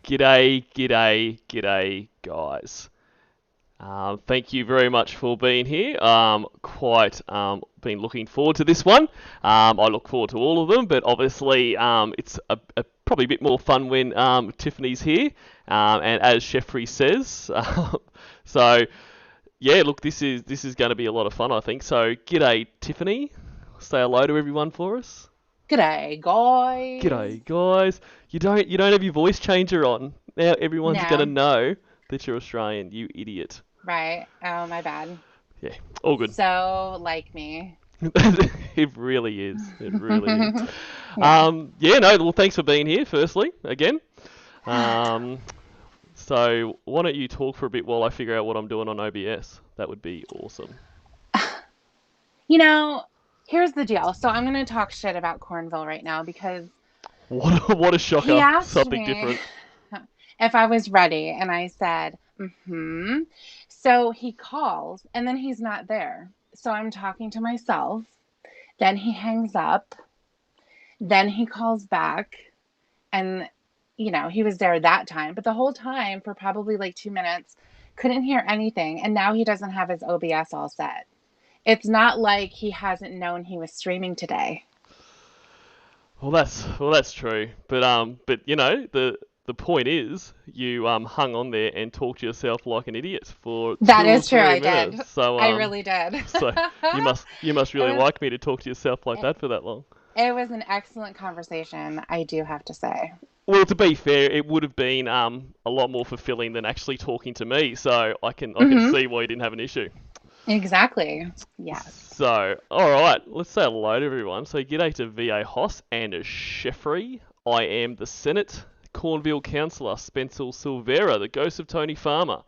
G'day, guys. Thank you very much for being here. Quite been looking forward to this one. I look forward to all of them, but obviously it's probably a bit more fun when Tiffany's here. And as Jeffrey says, so yeah, look, this is going to be a lot of fun, I think. So, g'day, Tiffany. Say hello to everyone for us. G'day, guys. G'day, guys. You don't have your voice changer on. Now everyone's gonna No, know that you're Australian. You idiot. right. Oh, my bad. Yeah, all good. So, like me. It really is. It really is. Yeah. Yeah, no. Well, thanks for being here. Firstly, again. Um, so why don't you talk for a bit while I figure out what I'm doing on OBS? That would be awesome. You know, here's the deal. So, I'm going to talk shit about Cornville right now because What a he shocker. asked Something me different. if I was ready, and I said, mm-hmm. So, he calls, and then he's not there. So, I'm talking to myself. Then he hangs up. Then he calls back. And he was there that time, but the whole time for probably like 2 minutes, couldn't hear anything. And now he doesn't have his OBS all set. It's not like he hasn't known he was streaming today. Well, that's true. But the point is you hung on there and talked to yourself like an idiot for That two or is true. three I did. minutes. So I really did. so you must it really was like me to talk to yourself like it, that for that long. it was an excellent conversation, I do have to say. Well, to be fair, it would have been a lot more fulfilling than actually talking to me. So I can Hmm. see why you didn't have an issue. Exactly. Yes. So, all right, let's say hello to everyone. So, g'day to VA Hoss and Sheffrey. I am the Senate Cornville Councillor Spencer Silvera, the ghost of Tony Farmer.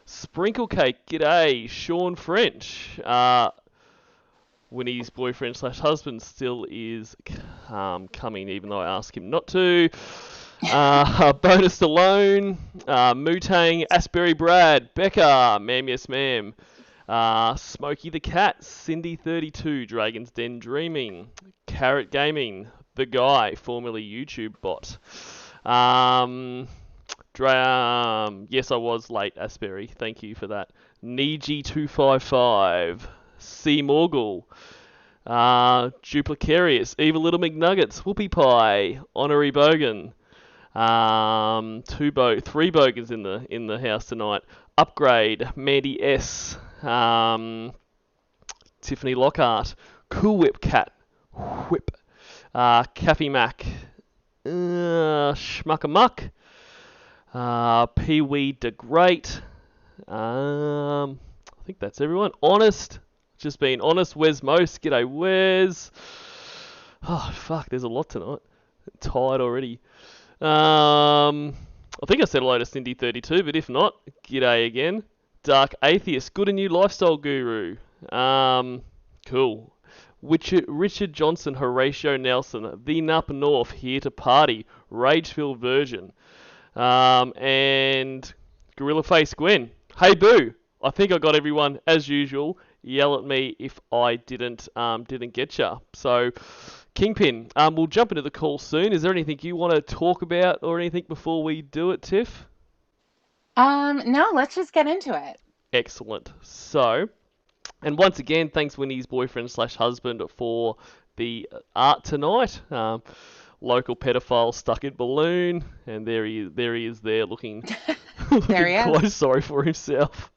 Sprinkle Cake, g'day, Sean French. Winnie's boyfriend/husband still is coming, even though I asked him not to. Bonus Alone, Mutang, Asbury Brad, Becca, Ma'am Yes Ma'am. Smokey the Cat, Cindy32, Dragon's Den Dreaming, Carrot Gaming, The Guy, formerly YouTube Bot. Yes, I was late, Asbury. Thank you for that. Niji255, C Morgul, Duplicarius, Evil Little McNuggets, Whoopie Pie, Honorary Bogan. Three bogans in the house tonight. Upgrade, Mandy S, Tiffany Lockhart, Cool Whip Cat, Whip, Caffey Mac, Schmuckamuck, Pee Wee the Great. I think that's everyone. Honest, just being honest. Wes Most, g'day Wes. Oh fuck, there's a lot tonight. Tired already. I think I said hello to Cindy32, but if not, g'day again. Dark Atheist, good and new lifestyle guru. Cool. Richard Johnson, Horatio Nelson, the Nup North, here to party, Rageville version. And Gorilla Face Gwen. Hey boo, I think I got everyone as usual. Yell at me if I didn't get ya. So, Kingpin, we'll jump into the call soon. Is there anything you want to talk about or anything before we do it, Tiff? No, let's just get into it. Excellent. So, and once again, thanks Winnie's boyfriend/husband for the art tonight. Local pedophile stuck in balloon, and there he is there looking There looking he is. quite sorry for himself.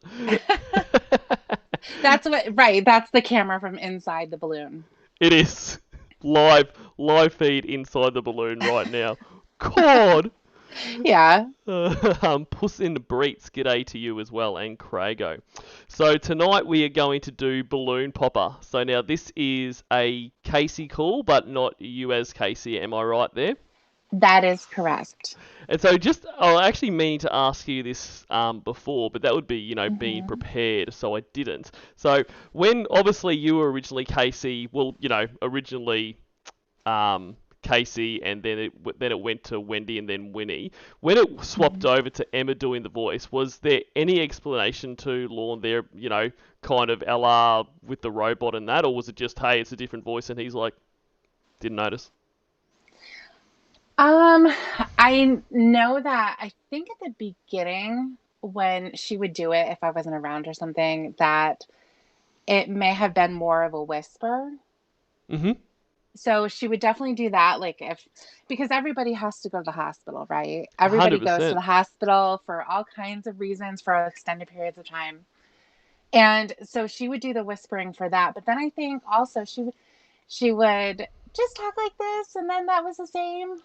That's what, right. That's the camera from inside the balloon. It is live feed inside the balloon right now. God. Yeah. Puss in the Breets, g'day to you as well, and Crago. So tonight we are going to do Balloon Popper. So now this is a Casey call, but not you as Casey, am I right there? That is correct. And so I was actually meaning to ask you this before, but that would be, being Hmm. prepared, so I didn't. So when obviously you were originally Casey, well, originally Casey, and then it went to Wendy and then Winnie. When it swapped over to Emma doing the voice, was there any explanation to Lorne there, kind of a la with the robot and that, or was it just, hey, it's a different voice, and he's like, didn't notice? Um, I know that I think at the beginning when she would do it, if I wasn't around or something, that it may have been more of a whisper. Mm-hmm. So she would definitely do that, like if because everybody has to go to the hospital, right? Everybody goes to 100%. the hospital for all kinds of reasons for extended periods of time. And so she would do the whispering for that. But then I think also she would just talk like this and then that was the same.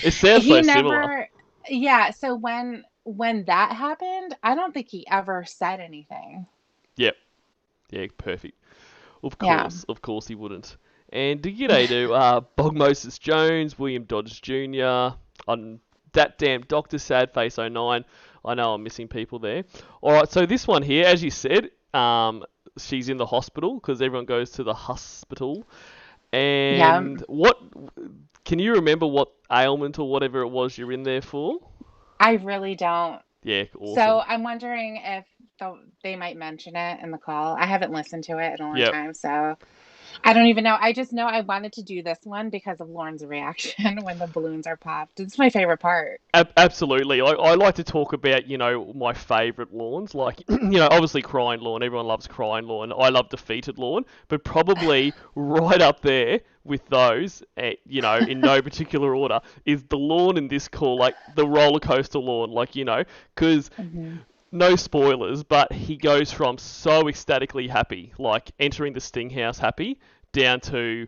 It sounds He so similar. never yeah, so when that happened, I don't think he ever said anything. Yep. Yeah, perfect. Yeah. Of course he wouldn't. And g'day to Bog Moses Jones, William Dodge Jr., on that damn Dr. Sadface09. I know I'm missing people there. Alright, so this one here, as you said, she's in the hospital because everyone goes to the hospital. Yeah. And what can you remember what ailment or whatever it was you're in there for? I really don't. Yeah, So awesome. I'm wondering if they might mention it in the call. I haven't listened to it in a long Yep. time, so I don't even know. I just know I wanted to do this one because of Lauren's reaction when the balloons are popped. It's my favorite part. Absolutely. I like to talk about, my favourite lawns. Like, obviously crying lawn. Everyone loves crying lawn. I love defeated lawn. But probably right up there with those, in no particular order, is the lawn in this call, like the roller coaster lawn. Like, because Hmm. no spoilers, but he goes from so ecstatically happy, like entering the Sting house happy, down to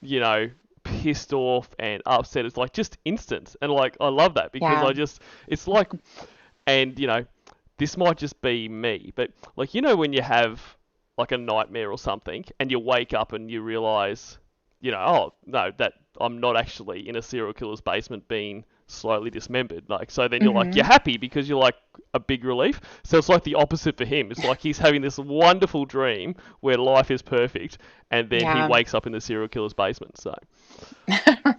you know, pissed off and upset. It's like just instant. And like, I love that because Yeah. it's like, and this might just be me, but like, when you have like a nightmare or something and you wake up and you realize, oh, no, that I'm not actually in a serial killer's basement being slowly dismembered. Like, so then you're Hmm. happy because you're like a big relief. So it's like the opposite for him. It's like he's having this wonderful dream where life is perfect and then he Yeah. wakes up in the serial killer's basement. So,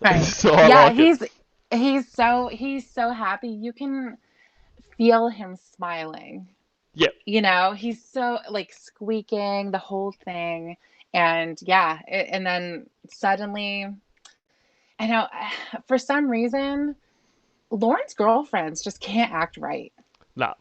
Right. so I Yeah, like it. he's so happy. You can feel him smiling. Yep. He's so like squeaking the whole thing. And yeah, and then suddenly, I know for some reason, Lauren's girlfriends just can't act right. Nah.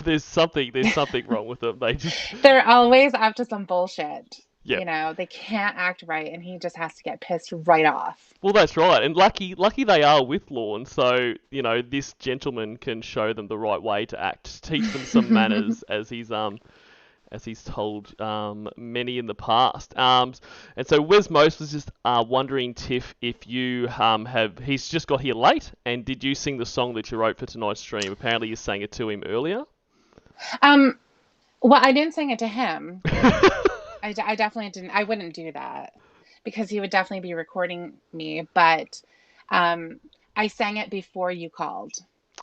There's something wrong with them. They just They're always up to some bullshit. yep. They can't act right, and he just has to get pissed right off. Well, that's right, and lucky they are with Lorne, so this gentleman can show them the right way to act, teach them some manners, as he's told many in the past. And so Wes Most was just wondering, Tiff, if you have he's just got here late, and did you sing the song that you wrote for tonight's stream? Apparently, you sang it to him earlier. um, well, I didn't sing it to him. I definitely didn't. I wouldn't do that because he would definitely be recording me. But um, I sang it before you called.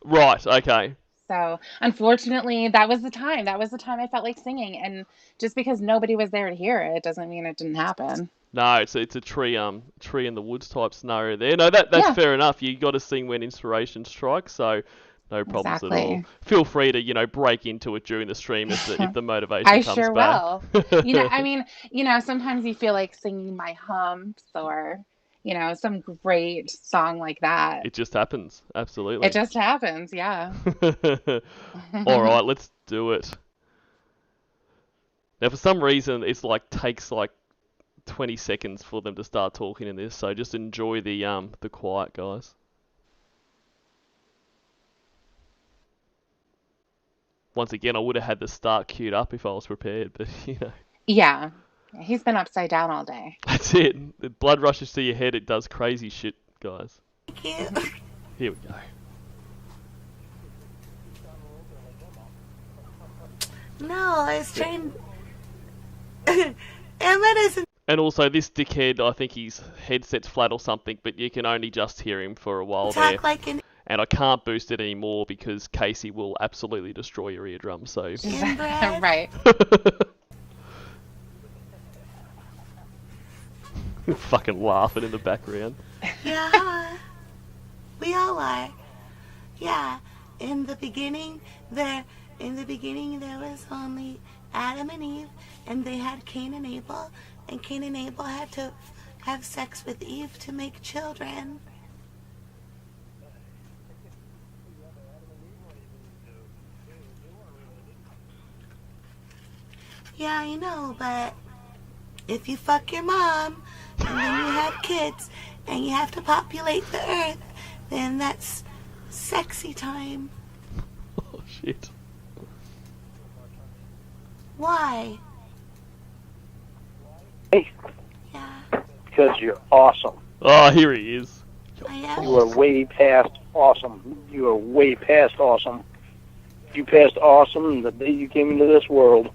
Right. Okay. So unfortunately, that was the time. That was the time I felt like singing. And just because nobody was there to hear it doesn't mean it didn't happen. No, it's a tree in the woods type scenario there. No, that's Yeah, fair enough. You got to sing when inspiration strikes, so no problems at all. exactly. Feel free to break into it during the stream if the motivation I comes sure back. will. I mean, sometimes you feel like singing my humps or, some great song like that. It just happens, It absolutely. just happens. Yeah. All right, let's do it. Now, for some reason, it's like takes like 20 seconds for them to start talking in this, so just enjoy the quiet, guys. Once again, I would have had the start queued up if I was prepared, but Yeah. He's been upside down all day. that's it. The blood rushes to your head. It does crazy shit, guys. Thank you. Here we go. No, I was trying. Emmett isn't And also, this dickhead, I think his headset's flat or something, but you can only just hear him for a while there. talk like an And I can't boost it anymore because Casey will absolutely destroy your eardrum, so... inbred. Right. Fucking laughing in the background. Yeah, we all are. Yeah, in the beginning there was only Adam and Eve, and they had Cain and Abel, and Cain and Abel had to have sex with Eve to make children. Yeah, I know, but if you fuck your mom and then you have kids and you have to populate the earth, then that's sexy time. Oh, shit. Why? Hey, Yeah, because you're awesome. Oh, here he is. I am. You are way past awesome. You are way past awesome. You passed awesome the day you came into this world.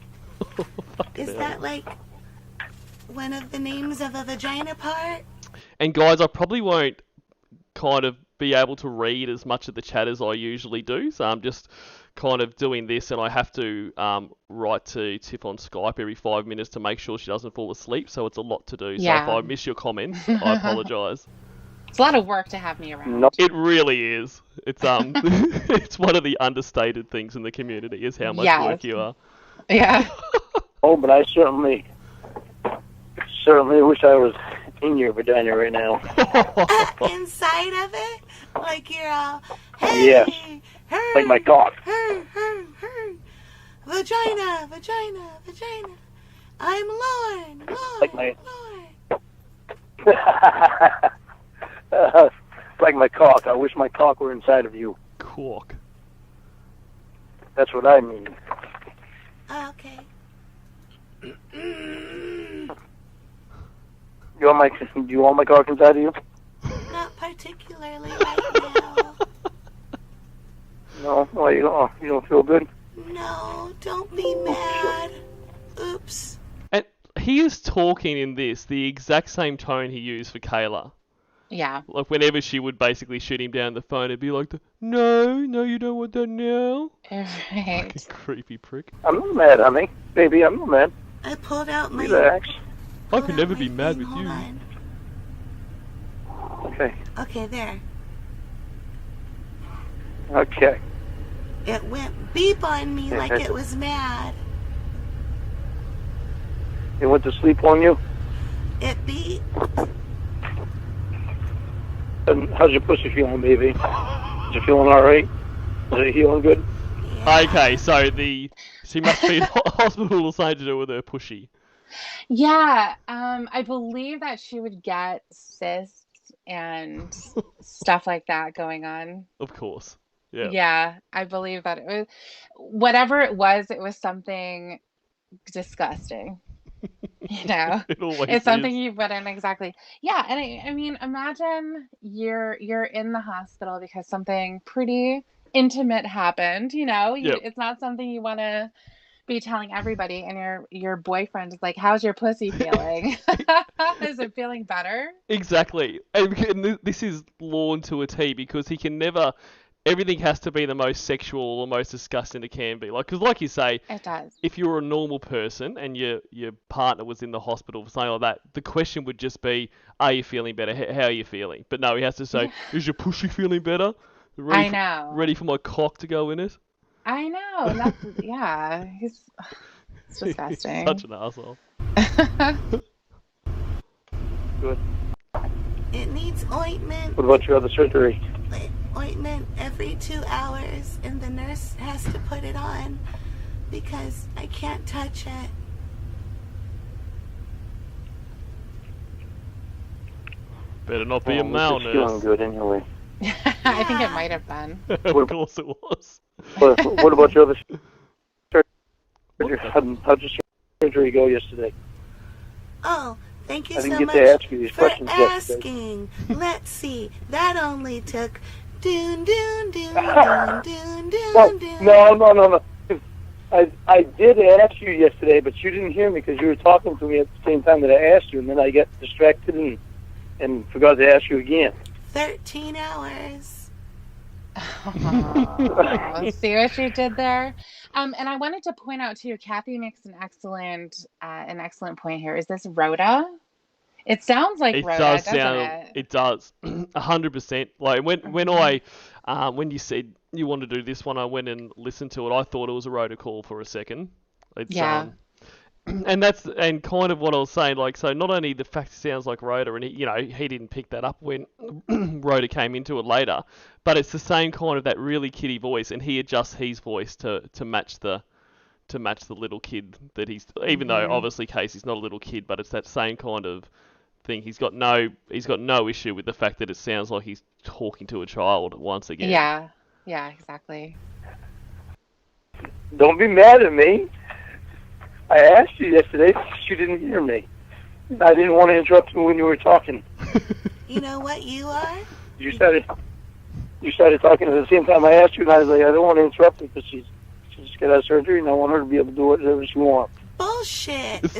Is that like one of the names of a vagina part? And guys, I probably won't kind of be able to read as much of the chat as I usually do, so I'm just kind of doing this, and I have to write to Tiff on Skype every 5 minutes to make sure she doesn't fall asleep, so it's a lot to do. Yeah. So if I miss your comments, I apologise. It's a lot of work to have me around. No. It really is. It's it's one of the understated things in the community is how much work you are. Yeah. Oh, but I certainly wish I was in your vagina right now. Inside of it? Like you're all, hey, Yes. her, Like my cock. her, vagina, vagina, vagina. I'm Lorne, Like my- Lorne. Like my cock. I wish my cock were inside of you. Quark. That's what I mean. Okay. Do you want my cock inside of you? Not particularly right now. No? Why you don't feel good? No, don't be mad. Oops. And he is talking in this the exact same tone he used for Kayla. Yeah. Like whenever she would basically shoot him down the phone, it'd be like, no, you don't want that now. Right. Fucking creepy prick. I'm not mad, honey. Baby, I'm not mad. I pulled out my. Relax. I could never be mad with Hold you. on. Okay. Okay, there. Okay. It went beep on me like it was mad. It went to sleep on you? It beat. And how's your pussy feeling, baby? Is it feeling alright? Is it healing good? Yeah. Okay, so she must be in hospital something to do with her pushy. Yeah. I believe that she would get cysts and stuff like that going on. Of course. Yeah. Yeah, I believe that it was whatever it was something disgusting. You know, It always it's something is. you wouldn't exactly. Yeah, and I mean, imagine you're in the hospital because something pretty intimate happened. You know, Yep. it's not something you want to be telling everybody, and your boyfriend is like, "How's your pussy feeling? Is it feeling better?" Exactly. And this is Lorne to a T because he can never. Everything has to be the most sexual or the most disgusting it can be. Because like you say, It does. if you were a normal person and your partner was in the hospital for something like that, the question would just be, are you feeling better? How are you feeling? But no, he has to say, is your pussy feeling better? I know. Ready for my cock to go in it? I know. And that's yeah. It's disgusting. Such an asshole. Good. It needs ointment. What about your other surgery? Ointment every 2 hours, and the nurse has to put it on because I can't touch it. Better not be a It's male feeling nurse. good anyway. I think it might have been. Of course it was. What about your other surgery? How'd your surgery go yesterday? Oh, thank you I so didn't much get to ask you these for questions yesterday. asking. Let's see. That only took doon doon doon doon doon Well, doon doon. no. I did ask you yesterday, but you didn't hear me because you were talking to me at the same time that I asked you, and then I got distracted and forgot to ask you again. 13 hours. Oh, see what you did there? And I wanted to point out too, Kathy makes an excellent point here. Is this Rhoda? It sounds like It Rhoda, does doesn't sound. it? It does. 100%. Like when you said you want to do this one, I went and listened to it. I thought it was a Rhoda call for a second. It's, Yeah. And that's kind of what I was saying. Like, so not only the fact it sounds like Rhoda, and he didn't pick that up when Rhoda came into it later, but it's the same kind of that really kiddie voice, and he adjusts his voice to match the to match the little kid that he's. Even though obviously Casey's not a little kid, but it's that same kind of thing. He's got no issue with the fact that it sounds like he's talking to a child once again. Yeah, exactly. Don't be mad at me. I asked you yesterday, but you didn't hear me. I didn't want to interrupt you when you were talking. You know what you are? You started talking at the same time I asked you, and I was like, I don't want to interrupt her because she just got out of surgery, and I want her to be able to do whatever she wants. Bullshit. It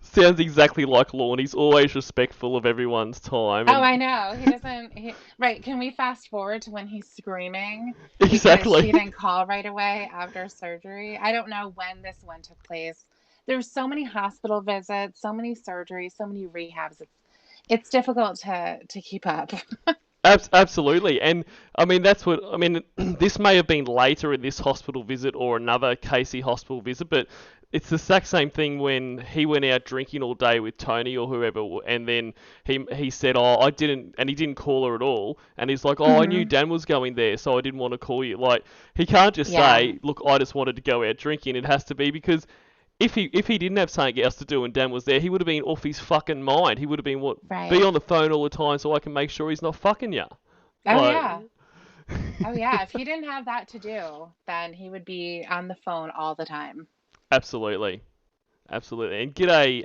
sounds exactly like Lorne. He's always respectful of everyone's time. Oh, I know. He doesn't. Right. Can we fast forward to when he's screaming? Exactly. Because she didn't call right away after surgery. I don't know when this one took place. There's so many hospital visits, so many surgeries, so many rehabs. It's difficult to keep up. Absolutely, and I mean this may have been later in this hospital visit or another Casey hospital visit, but it's the exact same thing when he went out drinking all day with Tony or whoever, and then he said, "Oh, I didn't," and he didn't call her at all, and he's like, "Oh, I knew Dan was going there, so I didn't want to call you." Like, he can't just say, "Look, I just wanted to go out drinking." It has to be because if he didn't have something else to do and Dan was there, he would have been off his fucking mind. He would have been be on the phone all the time so I can make sure he's not fucking you. Oh yeah. If he didn't have that to do, then he would be on the phone all the time. Absolutely. And g'day,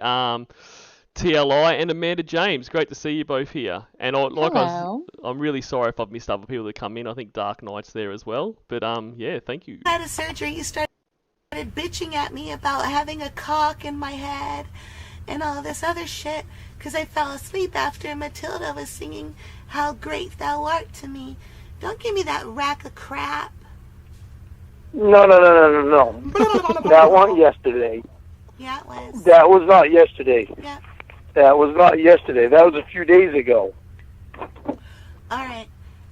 TLI and Amanda James. Great to see you both here. And I'm really sorry if I've missed other people that come in. I think Dark Knight's there as well. But yeah, thank you. Out of surgery, you started bitching at me about having a cock in my head and all this other shit because I fell asleep after Matilda was singing How Great Thou Art to me. Don't give me that rack of crap. No. That one yesterday. Yeah, it was. That was not yesterday. Yeah. That was not yesterday. That was a few days ago. All right.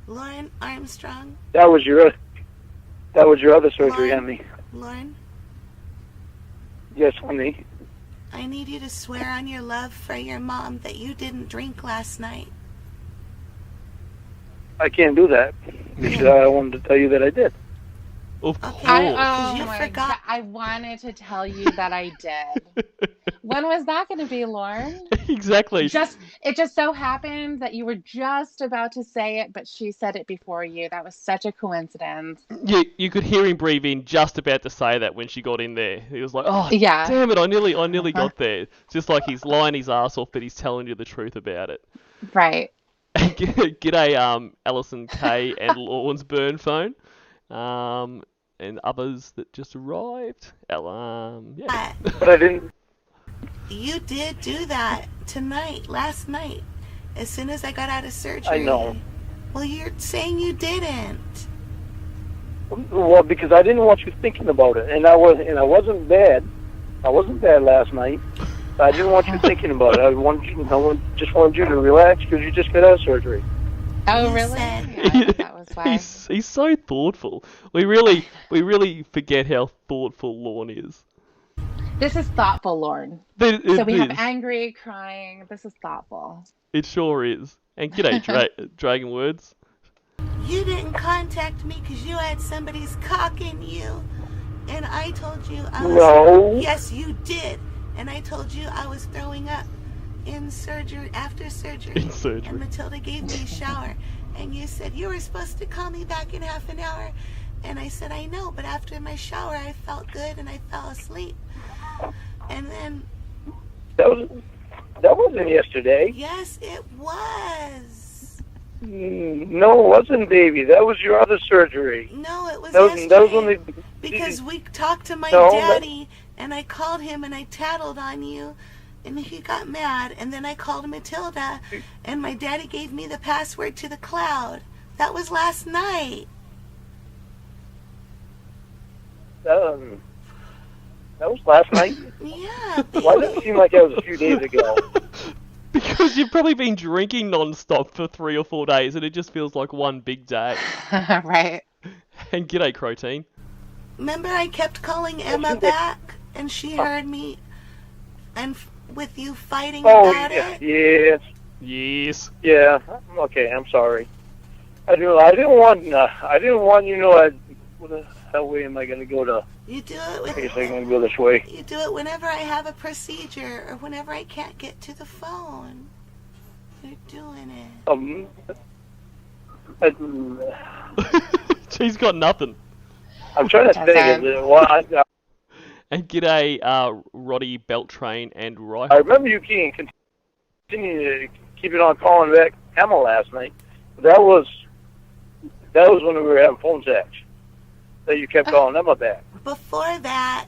Lauren Armstrong. That was your other surgery, honey. Lauren? Yes, honey. I need you to swear on your love for your mom that you didn't drink last night. I can't do that because I wanted to tell you that I did. Of course. You forgot. God, I wanted to tell you that I did. When was that going to be, Lauren? Exactly. It just so happened that you were just about to say it, but she said it before you. That was such a coincidence. You could hear him breathe in just about to say that when she got in there. He was like, "Oh, yeah. Damn it! I nearly got there." Just like he's lying his ass off, but he's telling you the truth about it. Right. G'day, Alison K and Lorne's burn phone. And others that just arrived. Yeah. But I didn't. You did do that last night, as soon as I got out of surgery. I know. Well, you're saying you didn't. Well, because I didn't want you thinking about it, and I wasn't bad. I wasn't bad last night. I didn't want you thinking about it. I just wanted you to relax because you just got out of surgery. Oh, really? Yeah, that was why. He's so thoughtful. We really forget how thoughtful Lorne is. This is thoughtful, Lauren. So we have angry, crying. This is thoughtful. It sure is. And g'day, Dragon Words. You didn't contact me because you had somebody's cock in you. And I told you I was... No. Yes, you did. And I told you I was throwing up after surgery. And Matilda gave me a shower. And you said you were supposed to call me back in half an hour. And I said, I know, but after my shower, I felt good and I fell asleep. And then... That wasn't yesterday. Yes, it was. No, it wasn't, baby. That was your other surgery. No, it was yesterday. That was only... Because we talked to my daddy, and I called him and I tattled on you, and he got mad. And then I called Matilda, and my daddy gave me the password to the cloud. That was last night. That was last night? Yeah. Why does it seem like that was a few days ago? Because you've probably been drinking non-stop for 3 or 4 days, and it just feels like one big day. Right. And g'day, Croteen. Remember I kept calling Emma back, and she heard me, and with you fighting about it? Yes. Yes. Yeah. Okay, I'm sorry. I didn't want you to know hell way am I going to go to? You do it with. I guess I'm going to go this way. You do it whenever I have a procedure or whenever I can't get to the phone. You're doing it. She's got nothing. I'm trying to think. And g'day, Roddy, Beltrain, and Rye. I remember you continue to keep it on calling back Emma last night. That was when we were having phone sex. That you kept calling Emma back. Before that,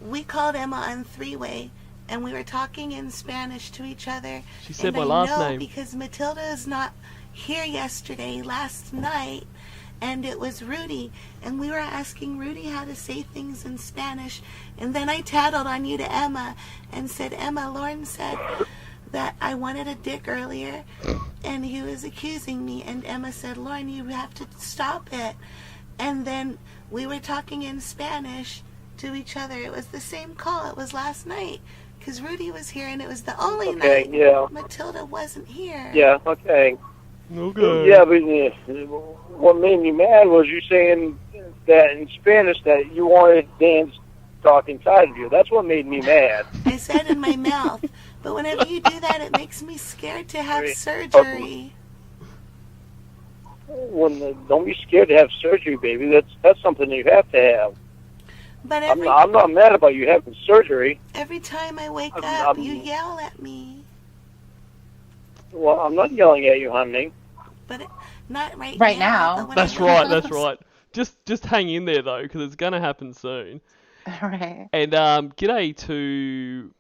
we called Emma on three-way, and we were talking in Spanish to each other. She said my last name. Because Matilda is not here last night, and it was Rudy, and we were asking Rudy how to say things in Spanish, and then I tattled on you to Emma and said, Emma, Lauren said that I wanted a dick earlier, and he was accusing me, and Emma said, Lauren, you have to stop it. And then we were talking in Spanish to each other. It was the same call. It was last night, because Rudy was here, and it was the only night Matilda wasn't here. Yeah, okay. Okay. Yeah, but what made me mad was you saying that in Spanish that you wanted Dan's talk inside of you. That's what made me mad. I said in my mouth, but whenever you do that, it makes me scared to have surgery. Don't be scared to have surgery, baby. That's something you have to have. But I'm not mad about you having surgery. Every time I wake up, you yell at me. Well, I'm not yelling at you, honey. But not right now. That's right. Just hang in there though, because it's gonna happen soon. Right. And g'day to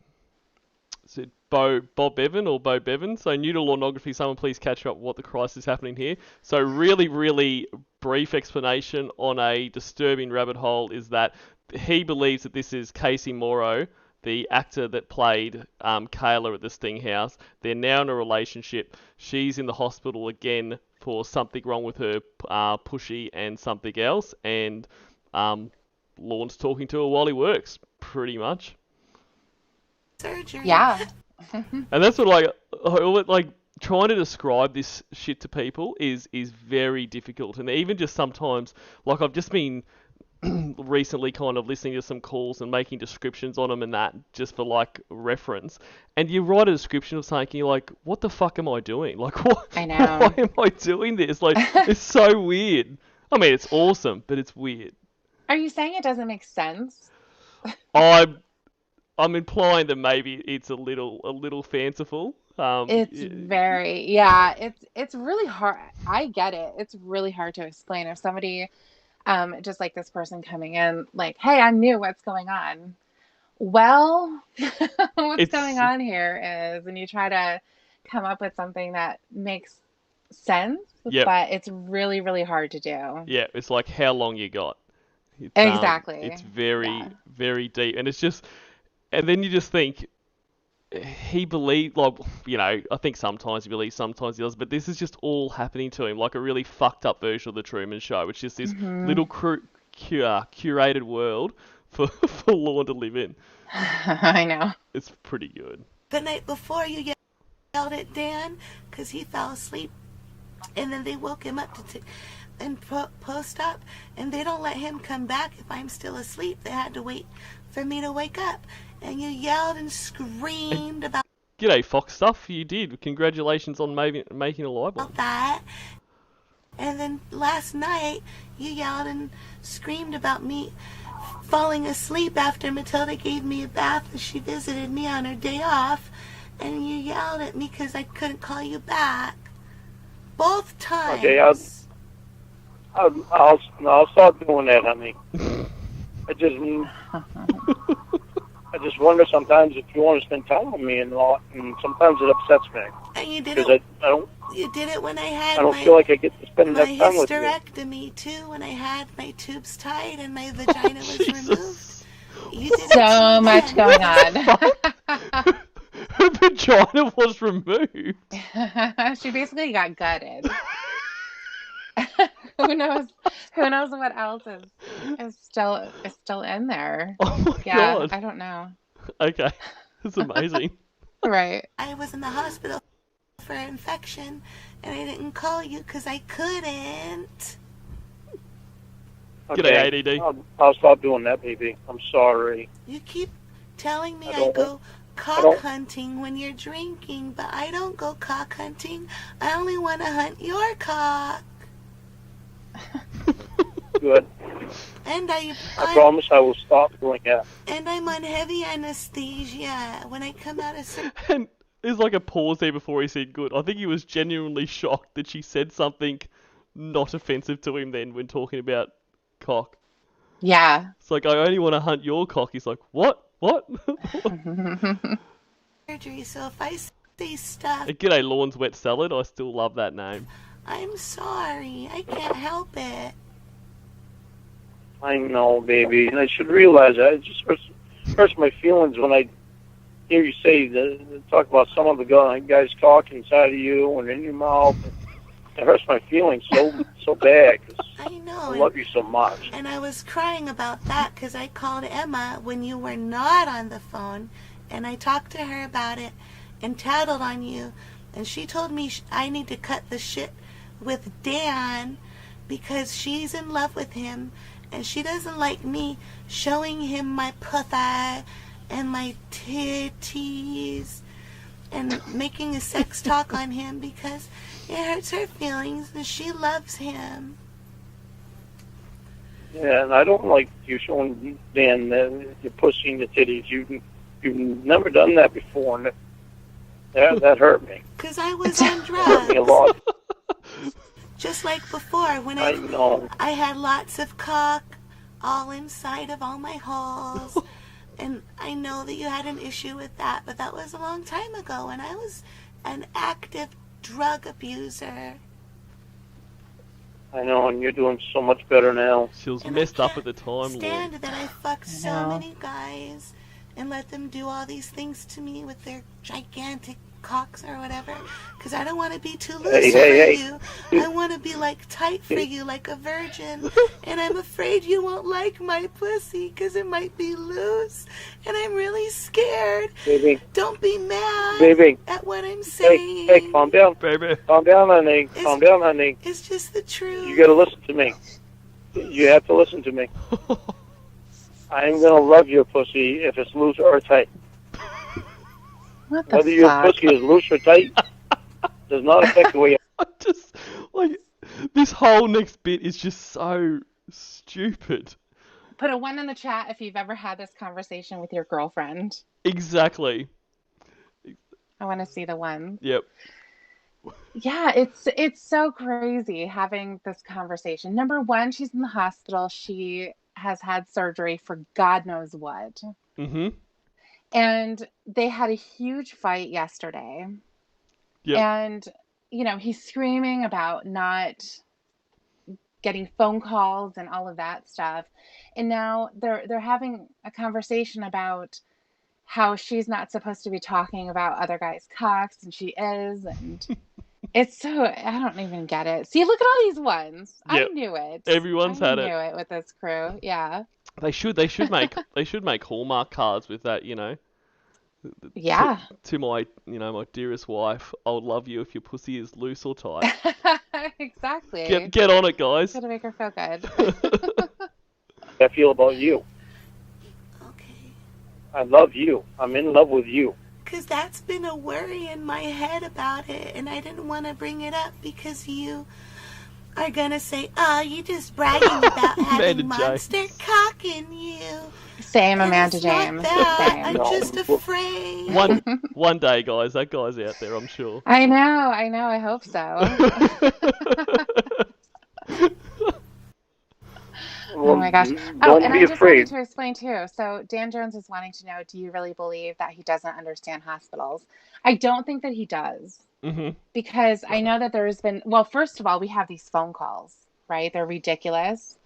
is it Bob Bevan or Bo Bevan? So noodle pornography. Someone please catch up what the Christ is happening here. So really brief explanation on a disturbing rabbit hole is that he believes that this is Casey Morrow, the actor that played Kayla at the Sting House. They're now in a relationship. She's in the hospital again for something wrong with her pushy and something else. And Lorne's talking to her while he works, pretty much. Surgery. Yeah. And that's what like trying to describe this shit to people is very difficult. And even just sometimes, like I've just been recently kind of listening to some calls and making descriptions on them and that just for like reference, and you write a description of something, you're like, what the fuck am I doing? Like, what? I know. Why am I doing this? Like, it's so weird. I mean, it's awesome, but it's weird. Are you saying it doesn't make sense? I'm implying that maybe it's a little fanciful. It's very, yeah. It's really hard. I get it. It's really hard to explain if somebody. Just like this person coming in, like, hey, I'm new. What's going on? Well, what's going on here is, and you try to come up with something that makes sense, but it's really, really hard to do. Yeah, it's like how long you got. It's, exactly. It's very, very deep. And it's just, and then you just think, he believed, like, you know, I think sometimes he believes, sometimes he doesn't, but this is just all happening to him, like a really fucked up version of the Truman Show, which is this little curated world for Lorne to live in. I know. It's pretty good. The night before, you yelled at Dan because he fell asleep, and then they woke him up and post up, and they don't let him come back if I'm still asleep. They had to wait for me to wake up. And you yelled and screamed about... G'day, Fox Stuff. You did. Congratulations on making a libel. About that. And then last night, you yelled and screamed about me falling asleep after Matilda gave me a bath and she visited me on her day off. And you yelled at me because I couldn't call you back. Both times. Okay, I'll stop doing that, honey. I just wonder sometimes if you want to spend time with me and sometimes it upsets me. And you did it. You did it when I had. I don't feel like I get to spend enough time with you. My hysterectomy too, when I had my tubes tied and my vagina was removed. You did so much going on. Her vagina was removed. She basically got gutted. Who knows what else is still in there. Oh my God. I don't know. Okay. That's amazing. Right. I was in the hospital for infection and I didn't call you because I couldn't. G'day, ADD. I'll stop doing that, baby. I'm sorry. You keep telling me I go cock hunting when you're drinking, but I don't go cock hunting. I only want to hunt your cock. Good. And I promise I will stop doing that. And I'm on heavy anesthesia when I come out of... And there's like a pause there before he said good. I think he was genuinely shocked that she said something not offensive to him then when talking about cock. Yeah. It's like, I only want to hunt your cock. He's like, what? Surgery, so if I say stuff... G'day, Lawn's Wet Salad. I still love that name. I'm sorry. I can't help it. I know, baby. And I should realize that. It just hurts my feelings when I hear you say talk about some of the guys talking inside of you and in your mouth. It hurts my feelings so bad. I know. I love you so much. And I was crying about that because I called Emma when you were not on the phone, and I talked to her about it and tattled on you, and she told me I need to cut the shit with Dan because she's in love with him, and she doesn't like me showing him my pussy and my titties and making a sex talk on him because it hurts her feelings and she loves him. Yeah, and I don't like you showing Dan your pussy and your titties. You've never done that before, and that hurt me. Because I was on drugs. Hurt me a lot. Just like before, when I had lots of cock all inside of all my holes. And I know that you had an issue with that, but that was a long time ago, and I was an active drug abuser. I know, and you're doing so much better now. She was messed up at the time. Stand that I fucked so many guys and let them do all these things to me with their gigantic cocks or whatever, because I don't want to be too loose for you. I want to be like tight for you, like a virgin, and I'm afraid you won't like my pussy because it might be loose, and I'm really scared. Baby. Don't be mad baby. At what I'm saying. Hey, calm down. Baby. Calm down, honey. Calm down, honey. It's just the truth. You gotta listen to me. You have to listen to me. I'm gonna love your pussy if it's loose or tight. What the Whether your pussy is loose or tight does not affect the way I just, like, this whole next bit is just so stupid. Put a 1 in the chat if you've ever had this conversation with your girlfriend. Exactly. I want to see the 1. Yep. Yeah, it's so crazy having this conversation. Number 1, she's in the hospital. She has had surgery for God knows what. Mm-hmm. And they had a huge fight yesterday. Yep. And, he's screaming about not getting phone calls and all of that stuff. And now they're having a conversation about how she's not supposed to be talking about other guys' cocks, and she is. And it's so, I don't even get it. See, look at all these ones. Yep. I knew it. Everyone's had it. I knew it with this crew. Yeah. They should make Hallmark cards with that, Yeah. To my, my dearest wife, I'll love you if your pussy is loose or tight. Exactly. Get on it, guys. Gotta make her feel good. I feel about you. Okay. I love you. I'm in love with you. Because that's been a worry in my head about it, and I didn't want to bring it up because you are going to say, oh, you're just bragging about having monster cock in you. Same, Amanda James. Same. I'm just afraid. One day, guys. That guy's out there, I'm sure. I know. I hope so. Oh my gosh. Don't and be I just afraid. wanted to explain too. So Dan Jones is wanting to know, do you really believe that he doesn't understand hospitals? I don't think that he does. Mm-hmm. Because I know that there's been, well, first of all, we have these phone calls, right? They're ridiculous.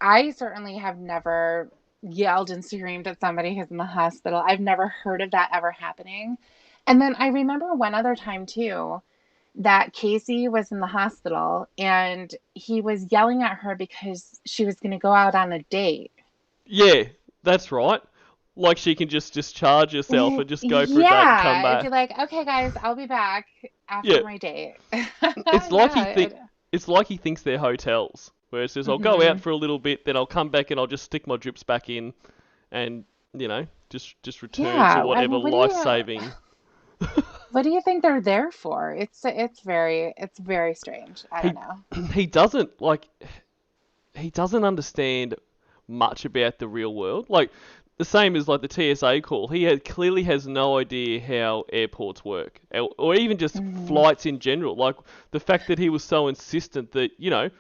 I certainly have never yelled and screamed at somebody who's in the hospital. I've never heard of that ever happening. And then I remember one other time too, that Casey was in the hospital and he was yelling at her because she was going to go out on a date. Yeah, that's right. Like she can just discharge herself and just go for a date and come back. Yeah, be like, okay, guys, I'll be back after my date. It's like it's like he thinks they're hotels. where it says, I'll go out for a little bit, then I'll come back and I'll just stick my drips back in and, just return to whatever life-saving... What do you think they're there for? It's very strange. I don't know. He doesn't understand much about the real world. Like, the same as like the TSA call. He clearly has no idea how airports work, or even just flights in general. Like, the fact that he was so insistent that, you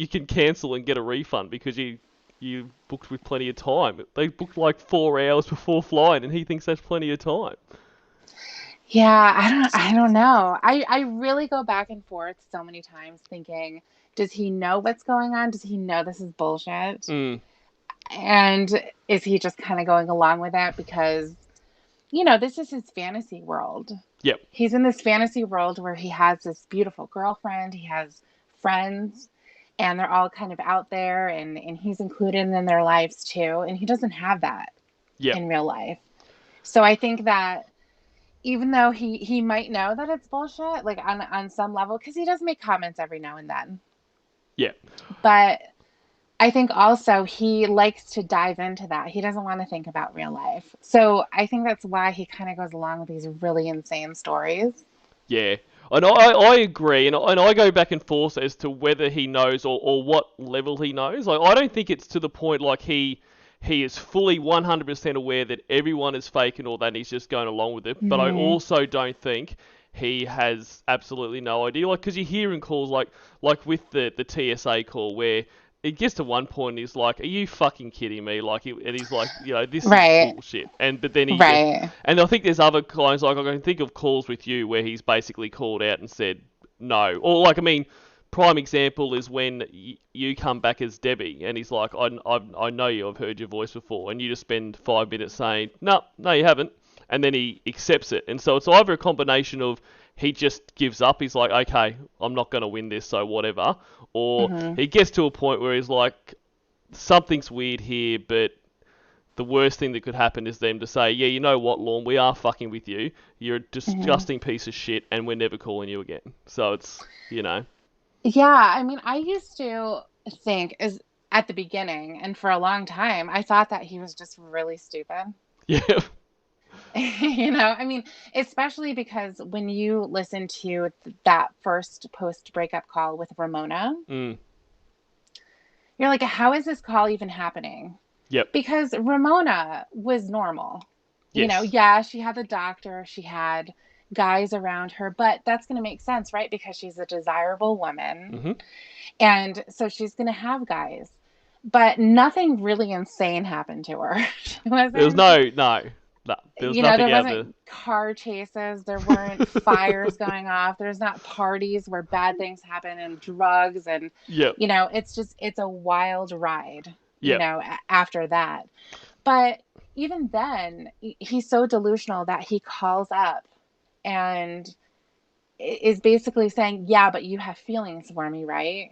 can cancel and get a refund because you booked with plenty of time. They booked like 4 hours before flying, and he thinks that's plenty of time. Yeah, I don't know. I really go back and forth so many times thinking, does he know what's going on? Does he know this is bullshit? And is he just kind of going along with it because, this is his fantasy world. Yep. He's in this fantasy world where he has this beautiful girlfriend, he has friends, and they're all kind of out there, and he's included in their lives too. And he doesn't have that in real life. So I think that even though he might know that it's bullshit, like on some level, because he does make comments every now and then. Yeah. But I think also he likes to dive into that. He doesn't want to think about real life. So I think that's why he kind of goes along with these really insane stories. Yeah. And I agree, and I go back and forth as to whether he knows or what level he knows. Like, I don't think it's to the point like he is fully 100% aware that everyone is fake and all that, and he's just going along with it. But I also don't think he has absolutely no idea. Like, because you hear in calls like with the TSA call where it gets to one point and he's like, are you fucking kidding me? Like, and he's like, this is bullshit. But then and I think there's other clients, like I can think of calls with you where he's basically called out and said no. Or like, I mean, prime example is when you come back as Debbie and he's like, I know you, I've heard your voice before, and you just spend 5 minutes saying, no, you haven't. And then he accepts it. And so it's either a combination of he just gives up, he's like, okay, I'm not going to win this, so whatever. Or he gets to a point where he's like, something's weird here, but the worst thing that could happen is them to say, yeah, you know what, Lorne, we are fucking with you. You're a disgusting piece of shit, and we're never calling you again. So it's, Yeah, I mean, I used to think at the beginning, and for a long time, I thought that he was just really stupid. Yeah. I mean, especially because when you listen to that first post-breakup call with Ramona, you're like, how is this call even happening? Yep. Because Ramona was normal. Yes. She had the doctor, she had guys around her, but that's going to make sense, right? Because she's a desirable woman. And so she's going to have guys. But nothing really insane happened to her. There's no. There wasn't car chases. There weren't fires going off. There's not parties where bad things happen and drugs and, it's a wild ride, after that. But even then, he's so delusional that he calls up and is basically saying, yeah, but you have feelings for me, right?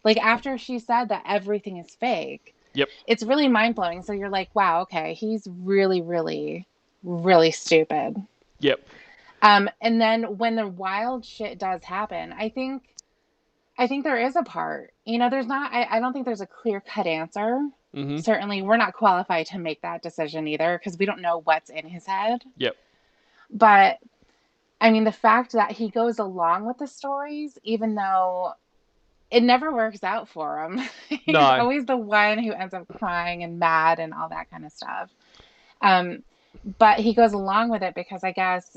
Like, after she said that everything is fake. Yep. It's really mind-blowing. So you're like, wow, okay, he's really, really, really stupid. Yep. And then when the wild shit does happen, I think there is a part. There's not, I don't think there's a clear-cut answer. Certainly, we're not qualified to make that decision either, because we don't know what's in his head. Yep. But, I mean, the fact that he goes along with the stories, even though it never works out for him. He's always the one who ends up crying and mad and all that kind of stuff. But he goes along with it because I guess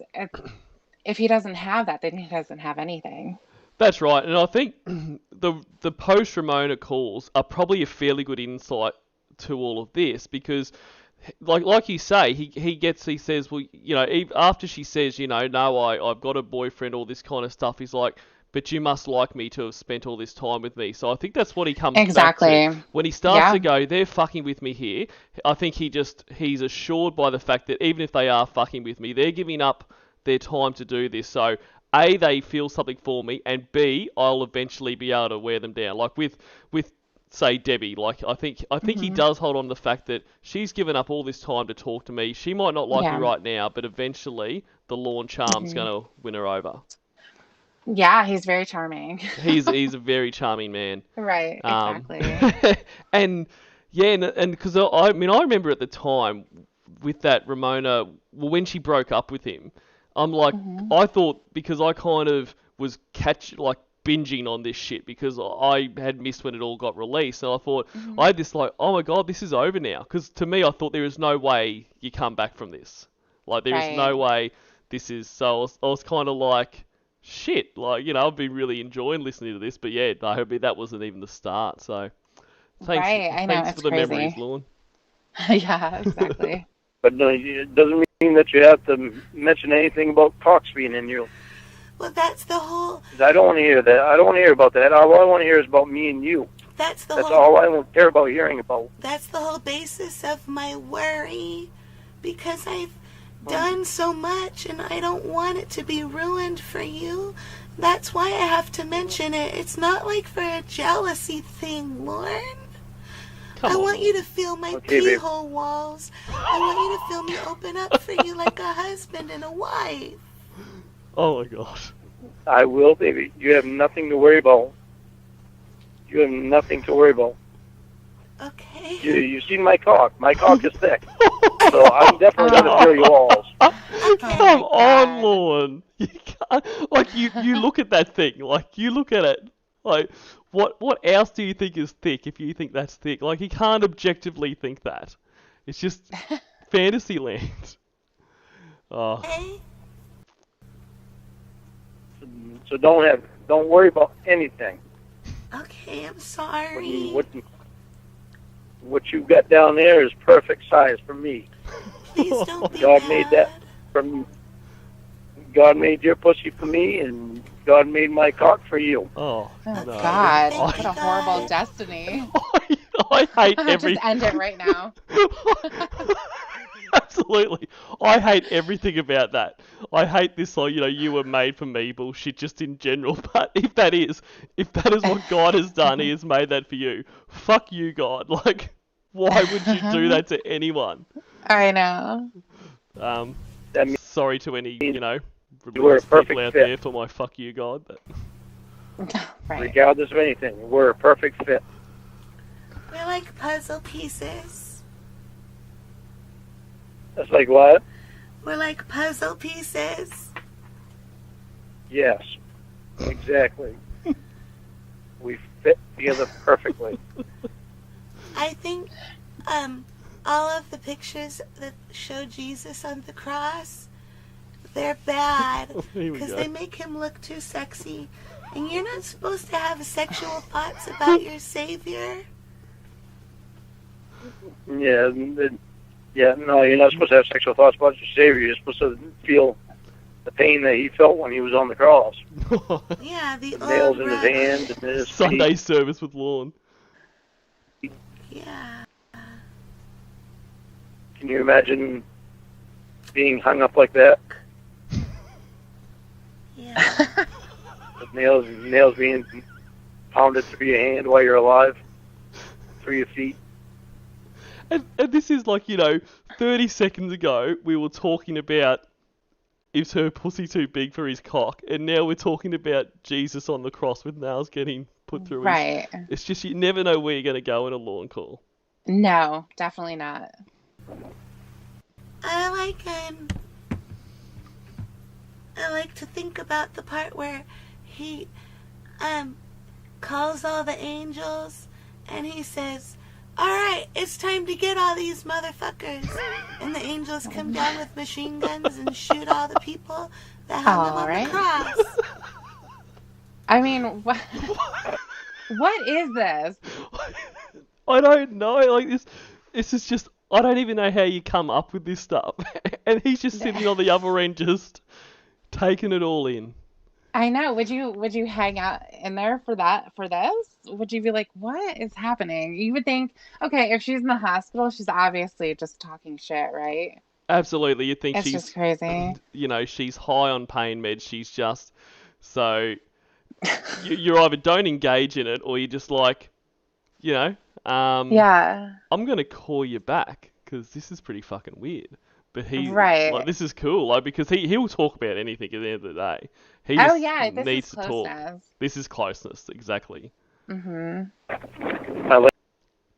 if he doesn't have that, then he doesn't have anything. That's right. And I think the post-Ramona calls are probably a fairly good insight to all of this because, like you say, he says, well, after she says, no, I've got a boyfriend, all this kind of stuff, he's like, but you must like me to have spent all this time with me. So I think that's what he comes back to. When he starts to go, they're fucking with me here, I think he's assured by the fact that even if they are fucking with me, they're giving up their time to do this. So A, they feel something for me, and B, I'll eventually be able to wear them down. Like with say, Debbie, like I think he does hold on to the fact that she's given up all this time to talk to me. She might not like me right now, but eventually the Lorne charm's going to win her over. Yeah, he's very charming. He's a very charming man. Right, Um, exactly. and yeah, and because I mean I remember at the time with that Ramona, well, when she broke up with him, I'm like, Hmm. I thought because I kind of was like binging on this shit because I had missed when it all got released, and I thought Hmm. I had this like, oh my god, this is over now. Because to me, I thought there is no way you come back from this. Like there is no Right, way this is. So I was kind of like, shit, like I've been really enjoying listening to this, but yeah, I hope that wasn't even the start. So thanks, right. I know, thanks for it's the memories, crazy. Lorne. Yeah, exactly. But no, it doesn't mean that you have to mention anything about Cox being in you. Well, that's the whole. 'Cause I don't want to hear that. I don't want to hear about that. All I want to hear is about me and you. That's the That's whole. all I don't care about hearing about. That's the whole basis of my worry, because I've done so much and I don't want it to be ruined for you. That's why I have to mention it. It's not like for a jealousy thing, Lauren. Come I on. want you to feel my Okay, babe. pee-hole walls. I want you to feel me open up for you like a husband and a wife. Oh my gosh. I will, baby. You have nothing to worry about. You have nothing to worry about. Okay. You've seen my cock. My cock is thick. So I'm definitely going to feel your walls. Come Oh my on, God. Lorne. You can't, like you look at that thing, like you look at it, like what else do you think is thick if you think that's thick? Like you can't objectively think that. It's just fantasy land. Oh, Okay. So don't worry about anything. Okay, I'm What, sorry. you, what, you- what you've got down there is perfect size for me. Please don't be God mad. made that from. God made your pussy for me, and God made my cock for you. oh Oh no. God, Thank what you, a horrible God. destiny. I hate every. Just end it right now. Absolutely. I hate everything about that. I hate this, like, you were made for me bullshit just in general. But if that is what God has done, He has made that for you. Fuck you, God. Like, why would you do that to anyone? I know. Um, That means sorry to any, you were a religious people perfect out fit. there for my fuck you, God. But Right. Regardless of anything, we're a perfect fit. We're like puzzle pieces. That's like what? We're like puzzle pieces. Yes, exactly. We fit together perfectly. I think all of the pictures that show Jesus on the cross, they're bad here we because go. they make him look too sexy. And you're not supposed to have sexual thoughts about your Savior. Yeah, no, you're not supposed to have sexual thoughts about your Savior. You're supposed to feel the pain that he felt when he was on the cross. Yeah, the Nails old in his rug. hands and in his Sunday feet. service with Lorne. Yeah. Can you imagine being hung up like that? Yeah. With nails being pounded through your hand while you're alive, through your feet. And this is like, 30 seconds ago, we were talking about is her pussy too big for his cock, and now we're talking about Jesus on the cross with nails getting put through Right. his... It's just, you never know where you're going to go in a lawn call. No, definitely not. I like to think about the part where he calls all the angels and he says, "All right, it's time to get all these motherfuckers." And the angels come down with machine guns and shoot all the people that hung him All on right. the cross. I mean, what is this? I don't know, like, this is just... I don't even know how you come up with this stuff. And he's just sitting on the other end just taking it all in. I know. Would you hang out in there for this? Would you be like, what is happening? You would think, okay, if she's in the hospital, she's obviously just talking shit, right? Absolutely, you think It's she's... just crazy. She's high on pain meds, she's just... So... you either don't engage in it, or you just like... Yeah. I'm going to call you back, because this is pretty fucking weird. But he, Right. like, this is cool, like, because he'll talk about anything at the end of the day. He Oh just yeah, this needs is to talk. closeness. This is closeness, exactly. Mhm. I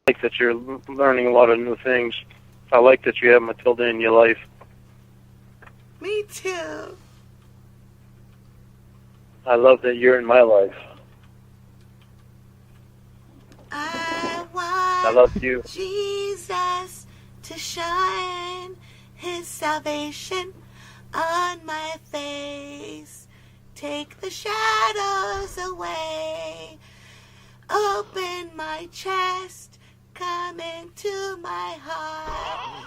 like that you're learning a lot of new things. I like that you have Matilda in your life. Me too. I love that you're in my life. I love you. Jesus to shine his salvation on my face. Take the shadows away. Open my chest. Come into my heart.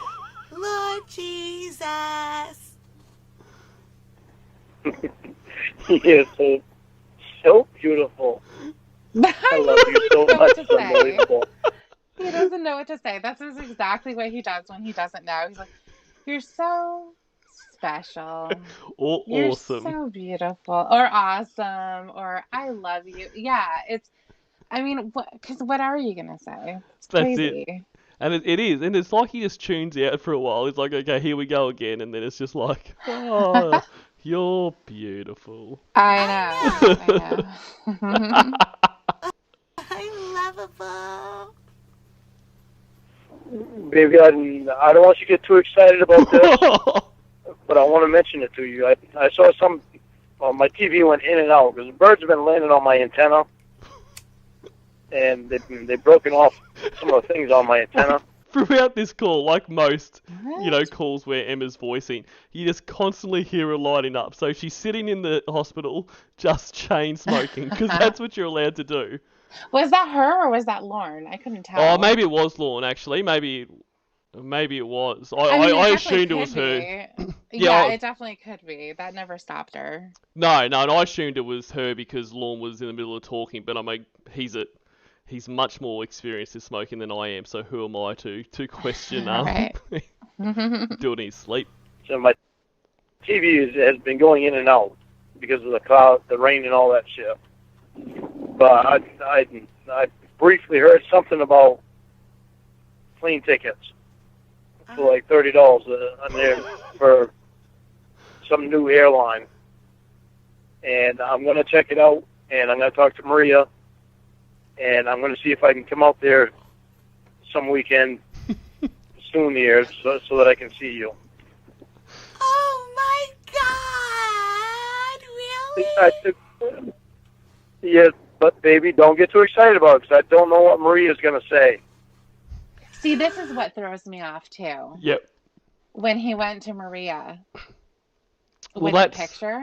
Lord Jesus. He is so beautiful. I love you so much. It's unbelievable. He doesn't know what to say. That's exactly what he does when he doesn't know. He's like, "You're so special. Or You're awesome. so beautiful, or awesome, or I love you." Yeah, it's. I mean, because what are you gonna say? It's crazy. That's it. And it is, and it's like he just tunes out for a while. He's like, okay, here we go again, and then it's just like, oh, you're beautiful. I know. I'm lovable. Baby, I don't want you to get too excited about this, but I want to mention it to you. I saw some, my TV went in and out because birds have been landing on my antenna, and they've broken off some of the things on my antenna. Throughout this call, like most, calls where Emma's voicing, you just constantly hear her lighting up. So she's sitting in the hospital just chain smoking, because that's what you're allowed to do. Was that her or was that Lorne? I couldn't tell. Oh, maybe it was Lorne, actually. Maybe it was. I assumed it was her. Yeah, it definitely could be. That never stopped her. No, and I assumed it was her because Lorne was in the middle of talking, but I mean, he's much more experienced in smoking than I am, so who am I to question Right. do it in his sleep? So my TV has been going in and out because of the cloud, the rain, and all that shit. But I briefly heard something about plane tickets for like $30 on there for some new airline, and I'm gonna check it out, and I'm gonna talk to Maria, and I'm gonna see if I can come out there some weekend soon here, so that I can see you. Oh my God! Really? Yeah, but baby, don't get too excited about it, because I don't know what Maria's gonna say. See, this is what throws me off too. Yep. When he went to Maria Well, with the picture.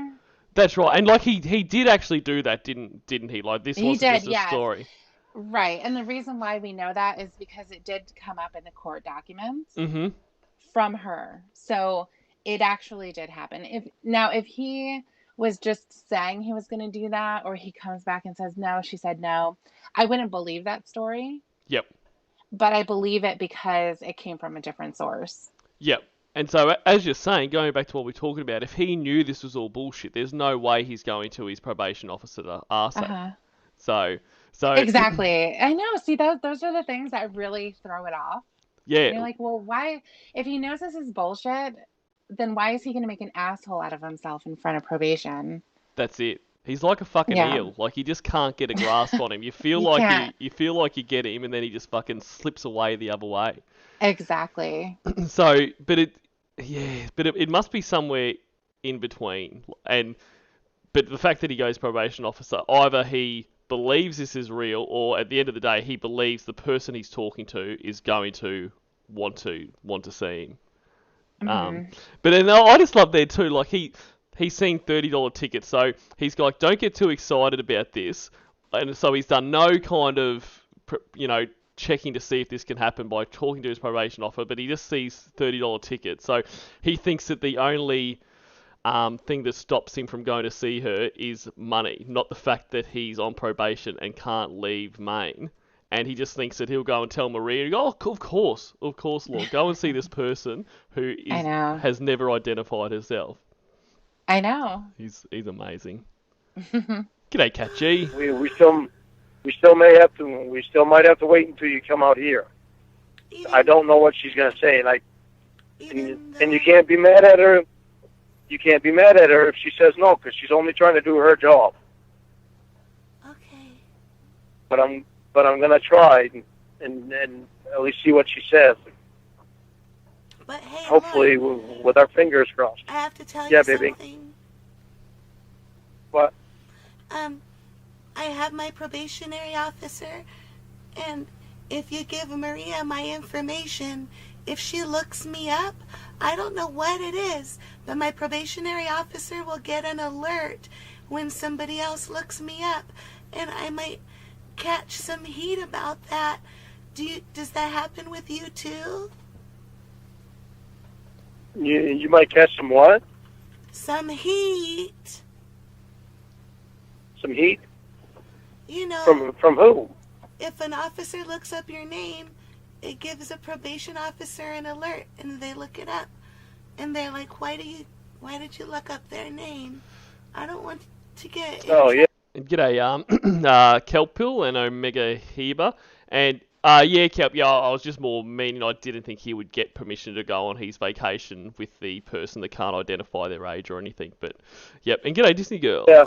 That's right, and like he did actually do that, didn't he? Like this wasn't just a story. Right, and the reason why we know that is because it did come up in the court documents from her. So it actually did happen. If he was just saying he was going to do that, or he comes back and says no, she said no, I wouldn't believe that story. Yep. But I believe it because it came from a different source. Yep. And so, as you're saying, going back to what we're talking about, if he knew this was all bullshit, there's no way he's going to his probation officer to ask that. So exactly. I know. See, those are the things that really throw it off. Yeah. And you're like, well, why? If he knows this is bullshit, then why is he going to make an asshole out of himself in front of probation? That's it. He's like a fucking eel. Like, you just can't get a grasp on him. You feel like you feel like you get him, and then he just fucking slips away the other way. Exactly. So, but it must be somewhere in between. But the fact that he goes probation officer, either he believes this is real, or at the end of the day, he believes the person he's talking to is going to want to see him. But then I just love there too, like he's seen $30 tickets, so he's like, don't get too excited about this, and so he's done no kind of, checking to see if this can happen by talking to his probation officer, but he just sees $30 tickets, so he thinks that the only thing that stops him from going to see her is money, not the fact that he's on probation and can't leave Maine. And he just thinks that he'll go and tell Maria, oh, of course, Lord, go and see this person who has never identified herself. I know. He's amazing. G'day, Cat G. We still might have to wait until you come out here. I don't know what she's gonna say, and And you can't be mad at her. You can't be mad at her if she says no, because she's only trying to do her job. Okay. But I'm gonna try and at least see what she says. But hey, hopefully, Lord, with our fingers crossed. I have to tell you baby. something. What? I have my probationary officer, and if you give Maria my information, if she looks me up, I don't know what it is, but my probationary officer will get an alert when somebody else looks me up, and I might catch some heat about that. Does that happen with you too? You might catch some what? Some heat. Some heat? You know. From who? If an officer looks up your name, it gives a probation officer an alert, and they look it up, and they're like, "Why did you look up their name? I don't want to get." Yeah. G'day, Kelpil and Omega Heba, and yeah, Kelp. Yeah, I was just more meaning I didn't think he would get permission to go on his vacation with the person that can't identify their age or anything. But yep, and g'day, Disney Girl. Yeah.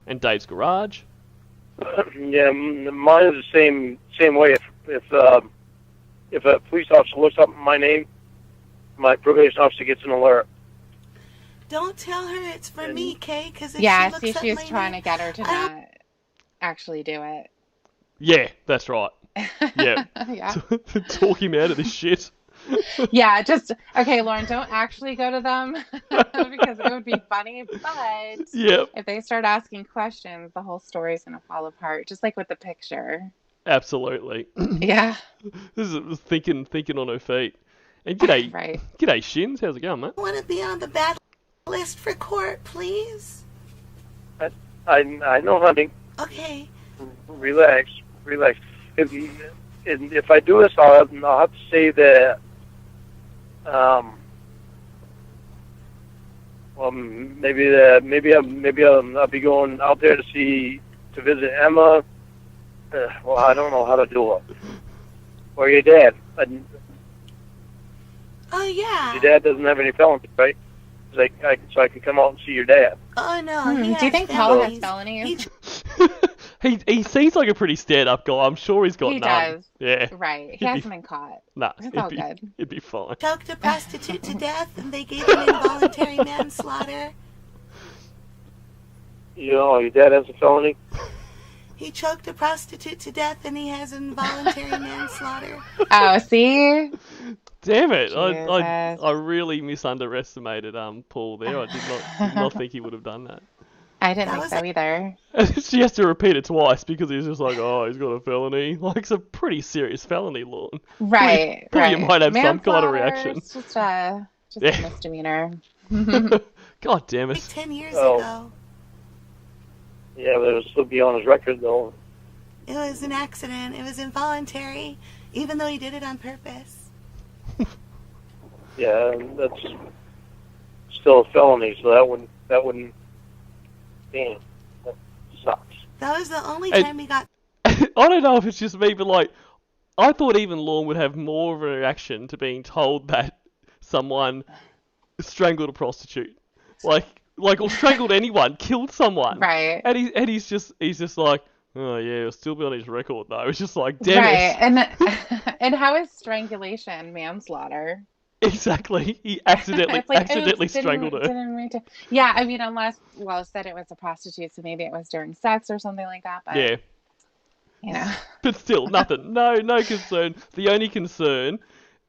And Dave's Garage. Yeah, mine is the same way. If a police officer looks up my name, my probation officer gets an alert. Don't tell her it's for me, Kay, because if yeah, she looks up she's my trying name, to get her to not actually do it. Yeah, that's right. Yeah. Yeah. Talk him out of this shit. Yeah, okay, Lauren, don't actually go to them because it would be funny, but yep. If they start asking questions, the whole story's going to fall apart, just like with the picture. Absolutely. Yeah. This is thinking on her feet. And g'day, right. G'day, Shins. How's it going, mate? I want to be on the bad list for court, please. I know, honey. Okay. Relax. If I do this, I'll have to say that. Well, maybe I'll be going out there to visit Emma. Well, I don't know how to do it. Or your dad. Oh yeah. Your dad doesn't have any felonies, right? So I can come out and see your dad. Oh no. Do you think Paul has felonies? He seems like a pretty stand-up guy. I'm sure he's got none. He does. Yeah. Right. He hasn't been caught. Nah. It's all good. It'd be fine. Choked a prostitute to death, and they gave him involuntary manslaughter. You know, your dad has a felony? He choked a prostitute to death, and he has involuntary manslaughter. Oh, see? Damn it! I really misunderestimated Paul there. I did not think he would have done that. I didn't think so either. She has to repeat it twice because he's just like, oh, he's got a felony. Like, it's a pretty serious felony, Lorne. Right. You might have some kind of reaction. It's just a misdemeanor. God damn it. Like 10 years ago. Yeah, but it'll still be on his record, though. It was an accident. It was involuntary, even though he did it on purpose. Yeah, that's still a felony, so that wouldn't. Damn, that sucks. That was the only time we got. I don't know if it's just me, but like, I thought even Lorne would have more of a reaction to being told that someone strangled a prostitute, like or strangled anyone, killed someone, right? And he's just like, oh yeah, it'll still be on his record though. It's just like, damn it. Right, and how is strangulation manslaughter? Exactly. He accidentally strangled her. Yeah, I mean, unless, said it was a prostitute, so maybe it was during sex or something like that. But, yeah. You know. But still, nothing. No concern. The only concern,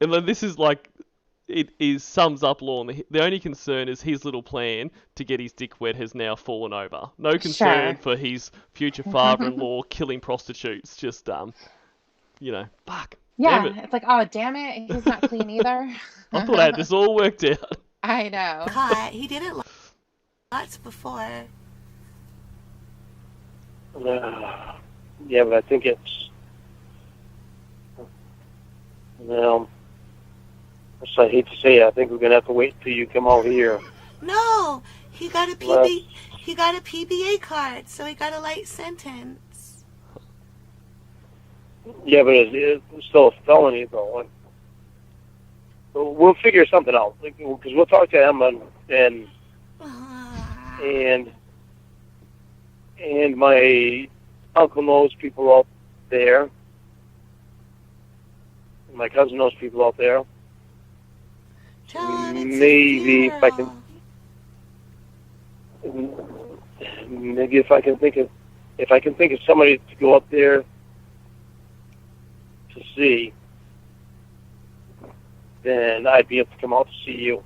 and then this is like, sums up Lorne. The only concern is his little plan to get his dick wet has now fallen over. No concern for his future father-in-law killing prostitutes. Just, fuck. Yeah, it's like, oh, damn it, he's not clean either. I thought I had this all worked out. I know. Caught. He did it lots before. Yeah, but I think it's... Well, I hate to say it, I think we're going to have to wait until you come out here. No! He got a PBA card, so he got a light sentence. Yeah, but it's still a felony, though. we'll figure something out. Because we'll talk to Emma and my uncle knows people out there. My cousin knows people out there. Maybe if I can think of somebody to go up there to see, then I'd be able to come out to see you.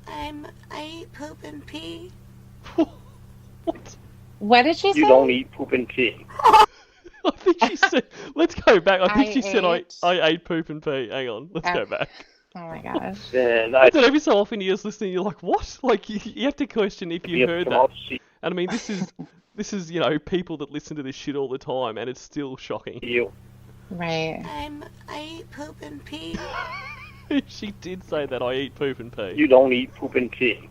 I eat poop and pee. What did she say? You don't eat poop and pee. I think she said, let's go back. I think she said I ate poop and pee. Hang on, let's go back. Oh my gosh. Then I don't know, every so often you're just listening, you're like, what? Like, you have to question if you heard that. And I mean, this is, you know, people that listen to this shit all the time, and it's still shocking. You. Right. I eat poop and pee. She did say that I eat poop and pee. You don't eat poop and pee.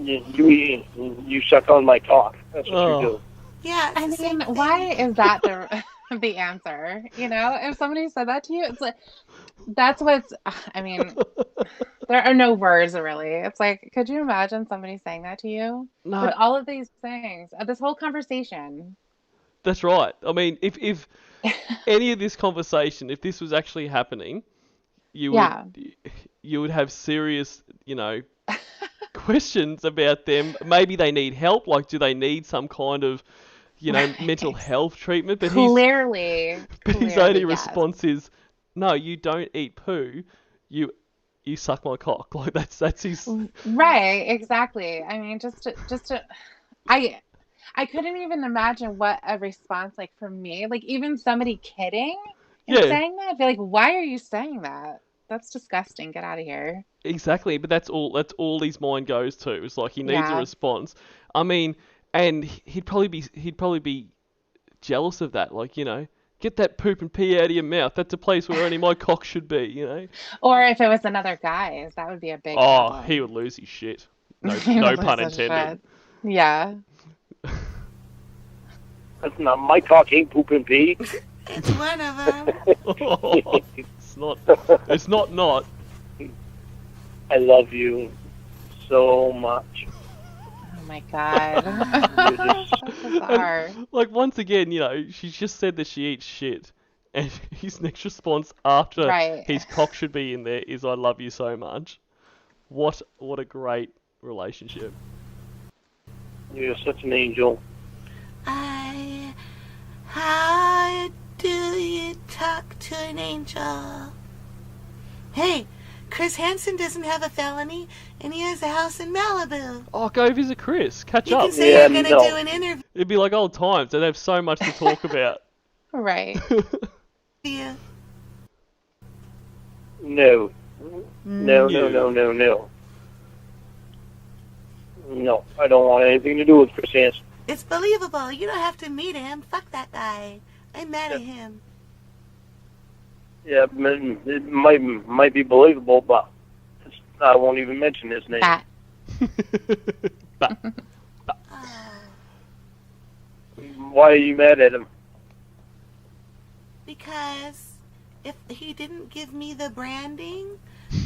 you suck on my cock. That's what you do. Yeah. I mean, why is that the answer? You know, if somebody said that to you, it's like, that's what's, I mean, there are no words really. It's like, could you imagine somebody saying that to you? No. With all of these things, this whole conversation. That's right. I mean, if any of this conversation, if this was actually happening, you would have serious, you know, questions about them. Maybe they need help. Like, do they need some kind of, you know, mental health treatment? But clearly, his only response is, no, you don't eat poo. You suck my cock. Like, that's his. Right. Exactly. I mean, I couldn't even imagine what a response like from me, like even somebody kidding and saying that. I'd be like, why are you saying that? That's disgusting. Get out of here. Exactly, but that's all his mind goes to. It's like he needs a response. I mean, and he'd probably be jealous of that. Like, you know, get that poop and pee out of your mouth. That's a place where only my cock should be. You know. Or if it was another guy's, that would be a big. problem. He would lose his shit. No pun intended. Yeah. That's not my cock. Ain't poop and pee. It's one of them. It's not. I love you so much. Oh my God. That's bizarre. Like, once again, you know, she just said that she eats shit, and his next response after his cock should be in there is, "I love you so much." What a great relationship. You're such an angel. How do you talk to an angel? Hey, Chris Hansen doesn't have a felony, and he has a house in Malibu. Oh, go visit Chris. Catch up. You can say you're going to do an interview. It'd be like old times. They'd have so much to talk about. Right. Yeah. No. No, I don't want anything to do with Chris Hansen. It's believable. You don't have to meet him. Fuck that guy. I'm mad at him. Yeah, it might be believable, but I won't even mention his name. Why are you mad at him? Because if he didn't give me the branding,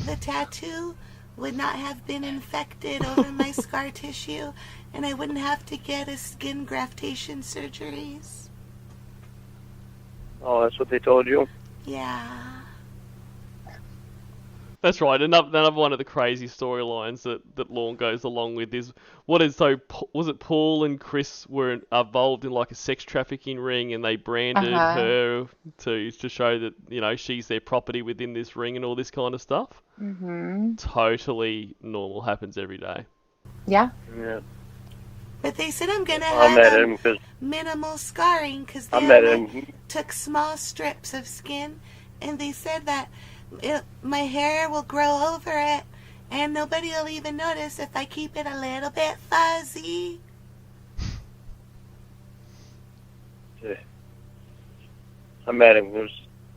the tattoo would not have been infected over my scar tissue, and I wouldn't have to get a skin graftation surgeries. Oh, that's what they told you? Yeah. That's right. Another one of the crazy storylines that Lorne goes along with is was it Paul and Chris were involved in like a sex trafficking ring, and they branded her to show that, you know, she's their property within this ring and all this kind of stuff. Mm-hmm. Totally normal, happens every day. Yeah. Yeah. But they said I'm going to have minimal scarring because they took small strips of skin, and they said that my hair will grow over it, and nobody will even notice if I keep it a little bit fuzzy. I'm mad at him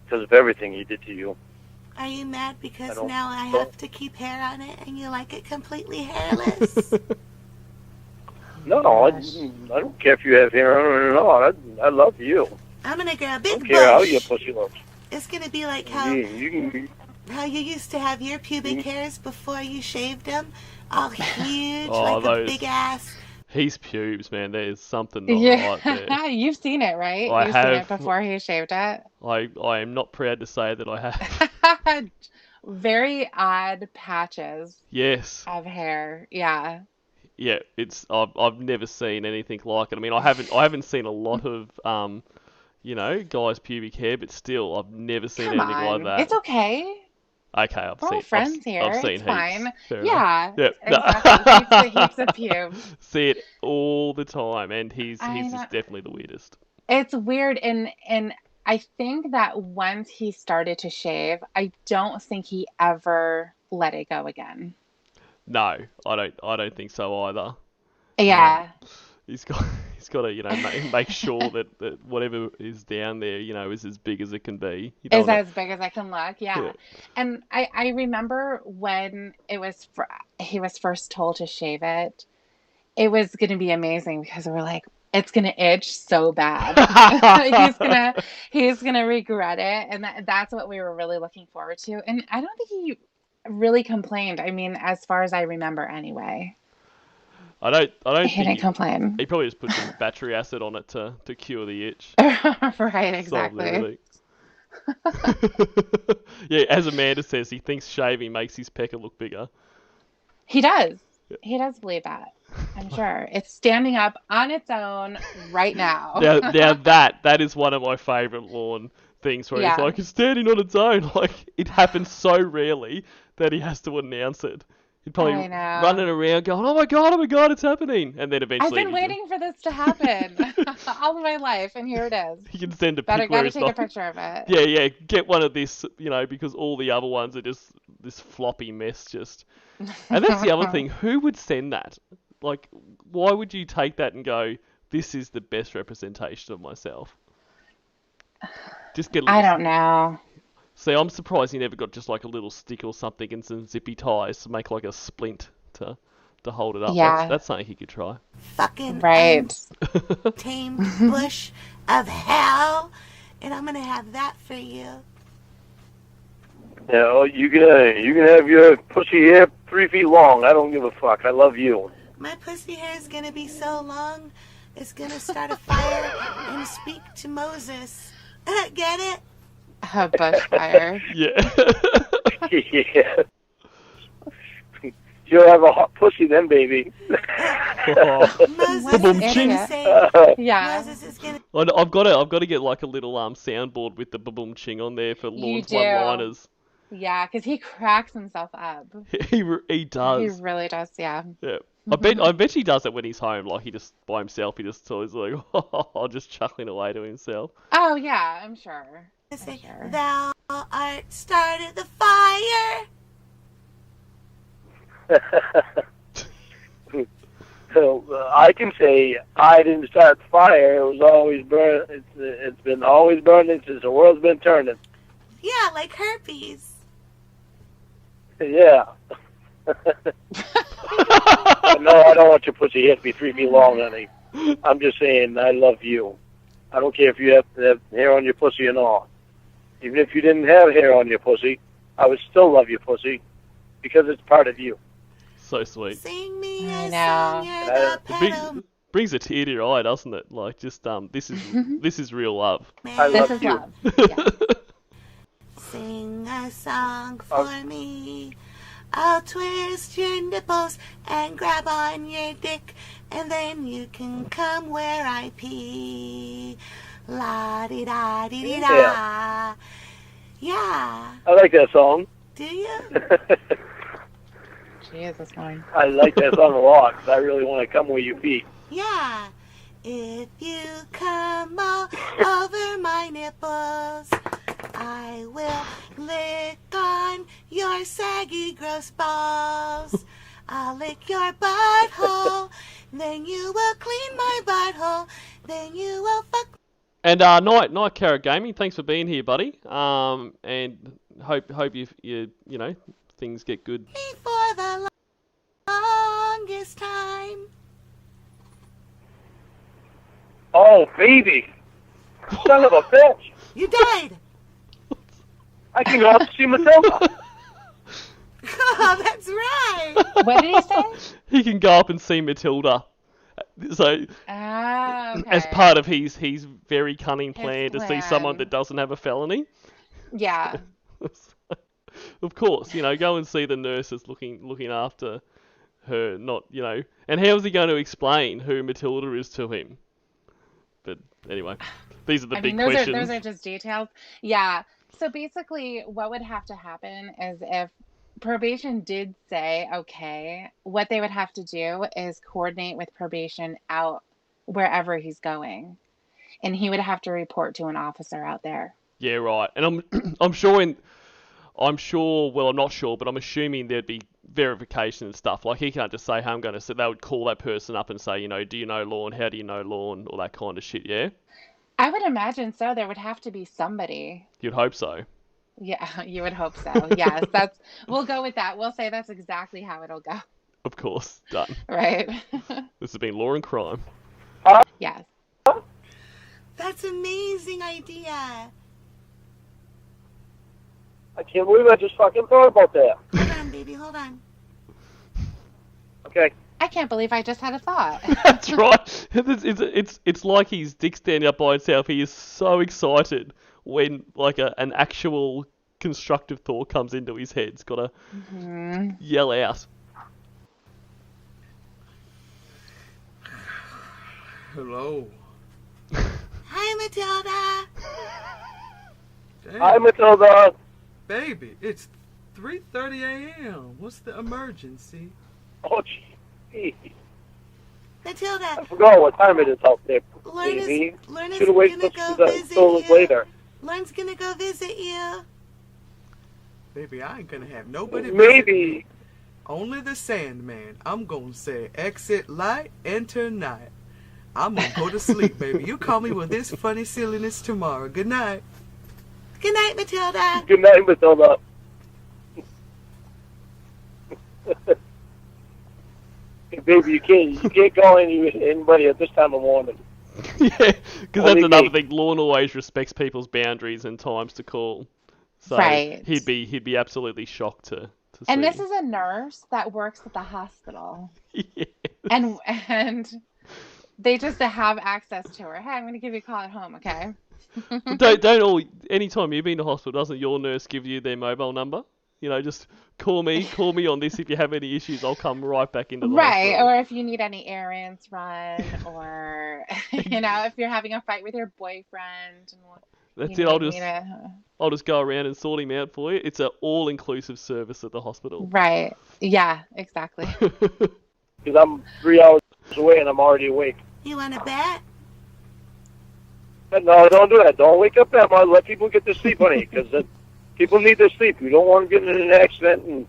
because of everything he did to you. Are you mad because now I have to keep hair on it and you like it completely hairless? No, I don't care if you have hair on it or not. I love you. I'm going to grow a big bush. I don't care how your pussy looks. It's gonna be like how you used to have your pubic hairs before you shaved them, all huge, like a big ass. His pubes, man, there's something not right there. You've seen it, right? You've seen it before he shaved it. I am not proud to say that I have. Very odd patches. Yes. Of hair, yeah. Yeah, I've never seen anything like it. I mean, I haven't seen a lot of guys' pubic hair, but still, I've never seen anything like that. It's okay. Okay, We're all friends here. I've seen it's fine. Fair yeah. Yep. Exactly. Heaps of pubes. See it all the time, and he's just definitely the weirdest. It's weird, and I think that once he started to shave, I don't think he ever let it go again. No, I don't think so either. Yeah. He's got to make sure that whatever is down there is as big as it can be. Is as big as it can look, yeah. And I remember when he was first told to shave it, it was going to be amazing because we were like, it's going to itch so bad. he's gonna regret it, and that's what we were really looking forward to. And I don't think he really complained. I mean, as far as I remember, anyway. I don't. He didn't complain. He probably just put some battery acid on it to cure the itch. Right, exactly. Yeah, as Amanda says, he thinks shaving makes his pecker look bigger. He does. He does believe that. I'm sure. It's standing up on its own right now. Now that is one of my favourite lawn things where he's like, it's standing on its own. Like, it happens so rarely that he has to announce it. He'd probably running around going, oh my god, it's happening. And then eventually... I've been waiting for this to happen all of my life, and here it is. You can send a pic where it's not... Gotta take a picture of it. Yeah, get one of this, because all the other ones are just this floppy mess just... And that's the other thing. Who would send that? Like, why would you take that and go, this is the best representation of myself? Just get I don't know. See, I'm surprised he never got just like a little stick or something and some zippy ties to make like a splint to hold it up. Yeah. That's something he could try. Fucking right. Tamed bush of hell. And I'm going to have that for you. Yeah, well, you can have your pussy hair 3 feet long. I don't give a fuck. I love you. My pussy hair is going to be so long, it's going to start a fire and speak to Moses. Get it? A bushfire. Yeah. Yeah. You'll have a hot pussy then, baby. Moses yeah. I've got to get like a little soundboard with the ba-boom ching on there for Lord's one-liners. Yeah, because he cracks himself up. He does. He really does. Yeah. Yeah. I bet he does it when he's home. Like he just by himself. He just always like, just chuckling away to himself. Oh yeah, I'm sure. Thou art started the fire. So I can say I didn't start the fire. It was always burn. It's been always burning since the world's been turning. Yeah, like herpes. Yeah. No, I don't want your pussy hair to be 3 feet long, honey. I'm just saying I love you. I don't care if you have to have hair on your pussy or not. Even if you didn't have hair on your pussy, I would still love your pussy because it's part of you. So sweet. Sing me a song, it brings a tear to your eye, doesn't it? Like just this is real love. I love you. Love. Yeah. Sing a song for me. I'll twist your nipples and grab on your dick, and then you can come where I pee. La di da di di da. Yeah. I like that song. Do you? Jesus, mine. I like that song a lot because I really want to come where you pee. Yeah. If you come all over my nipples, I will lick on your saggy, gross balls. I'll lick your butthole, then you will clean my butthole, then you will fuck. And Night Carrot Gaming, thanks for being here, buddy. And hope you things get good. For the longest time. Oh, baby. Son of a bitch. You died. I can go out to see Matilda. Oh, that's right. What did he say? He can go up and see Matilda. So, Okay. as part of his very cunning plan to see someone that doesn't have a felony. Yeah. Of course, go and see the nurses looking after her, not, and how's he going to explain who Matilda is to him? But anyway, these are the big questions. Those are just details. Yeah. So basically, what would have to happen is if probation did say, okay, what they would have to do is coordinate with probation out wherever he's going. And he would have to report to an officer out there. Yeah, right. And I'm sure, well, I'm not sure, but I'm assuming there'd be verification and stuff. Like, he can't just say, hey, I'm going to say, they would call that person up and say, do you know law, and how do you know law, and all that kind of shit, yeah? I would imagine so. There would have to be somebody. You'd hope so. Yeah, you would hope so. Yes, we'll go with that. We'll say that's exactly how it'll go. Of course, done. Right. This has been Law and Crime. Yes. That's an amazing idea. I can't believe I just fucking thought about that. Hold on, baby, hold on. Okay. I can't believe I just had a thought. That's right. It's like his dick standing up by itself. He is so excited when like an actual constructive thought comes into his head. He's got to yell out. Hello. Hi, Matilda. Damn. Hi, Matilda. Baby, it's 3:30 a.m. What's the emergency? Oh, gee. Matilda. I forgot what time it is out there. Lorna's Should have waited gonna go visit till you. later. Lauren's gonna go visit you. Baby, I ain't gonna have nobody Maybe. visit. Only the Sandman. I'm gonna say exit light, enter night. I'm gonna go to sleep, baby. You call me with this funny silliness tomorrow. Good night. Good night, Matilda. Good night, Matilda. Hey, baby, you can't call anybody at this time of morning. Yeah, because that's another thing. Lorne always respects people's boundaries and times to call. So right. He'd be absolutely shocked to and see. This is a nurse that works at the hospital. Yes. And they just have access to her. Hey, I'm going to give you a call at home, okay? Anytime you've been to hospital, doesn't your nurse give you their mobile number? Just call me on this if you have any issues. I'll come right back into the right, hospital. Or if you need any errands run, or if you're having a fight with your boyfriend. That's it. I'll just go around and sort him out for you. It's an all-inclusive service at the hospital. Right. Yeah. Exactly. Because I'm 3 hours away and I'm already awake. You want to bet? No, don't do that. Don't wake up Emma. Let people get their sleep, honey, because people need their sleep. We don't want them getting in an accident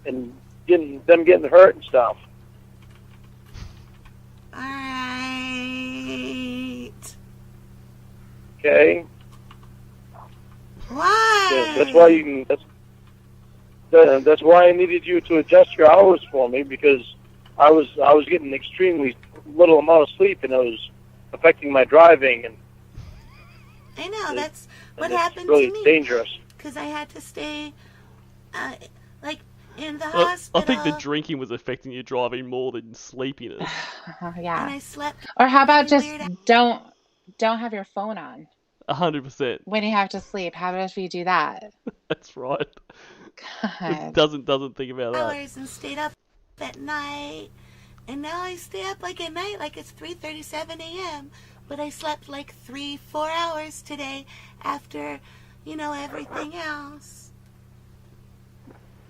and getting hurt and stuff. All right. Okay. Why? Yeah, that's why you can. That's why I needed you to adjust your hours for me, because I was getting extremely little amount of sleep and it was affecting my driving, and I know that's what happened really to me. Dangerous. Because I had to stay, in the hospital. I think the drinking was affecting your driving more than sleepiness. Yeah. And I slept. Or how about just weird. don't have your phone on 100%. when you have to sleep? How about if you do that? That's right. God. Doesn't think about that. Hours and stayed up at night, and now I stay up at night like it's 3:37 a.m. But I slept 3-4 hours today after, everything else.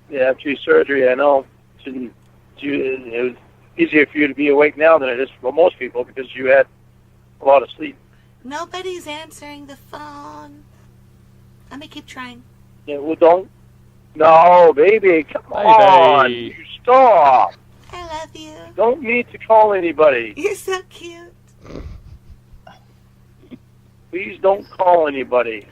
Yeah, after your surgery, I know. It was easier for you to be awake now than it is for most people because you had a lot of sleep. Nobody's answering the phone. I'm gonna keep trying. Yeah, well, don't. No, baby, come on. You stop. I love you. Don't need to call anybody. You're so cute. Please don't call anybody.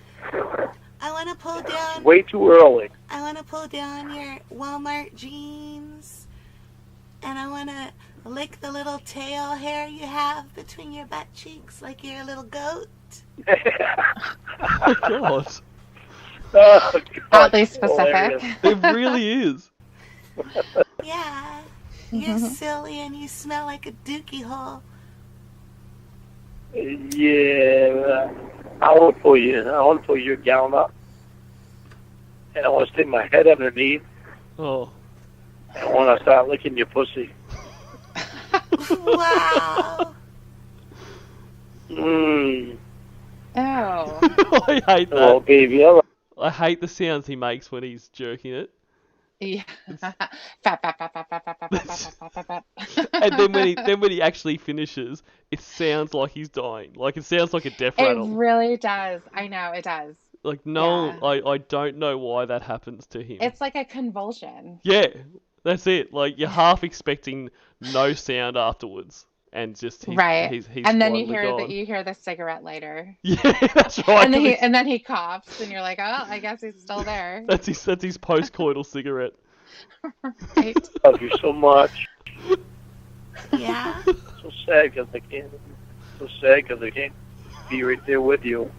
I want to pull down. Way too early. I want to pull down your Walmart jeans, and I want to lick the little tail hair you have between your butt cheeks like you're a little goat. Oh, God. Oh, God. Oddly specific. It really is. Yeah. You're silly and you smell like a dookie hole. Yeah, I want to pull your gown up, and I want to stick my head underneath, Oh. and I want to start licking your pussy. Wow. Mmm. Oh. I hate that. Oh, baby, I hate the sounds he makes when he's jerking it. Yeah. Fap, fap, fap, fap, fap, fap, fap, fap, fap, fap, fap. And then when he actually finishes, it sounds like he's dying. Like it sounds like a death It rattle. really does. I know, it does. Like no, Yeah. I don't know why that happens to him. It's like a convulsion. Yeah, that's it. Like you're half expecting no sound afterwards, and just Right. he's And then you blindly hear gone. you hear the cigarette lighter. Yeah, that's right. And then he coughs and you're like, "Oh, I guess he's still there." That's his post-coital cigarette. Right. I love you so much. Yeah. So sad because I can't. So sad because I can't be right there with you.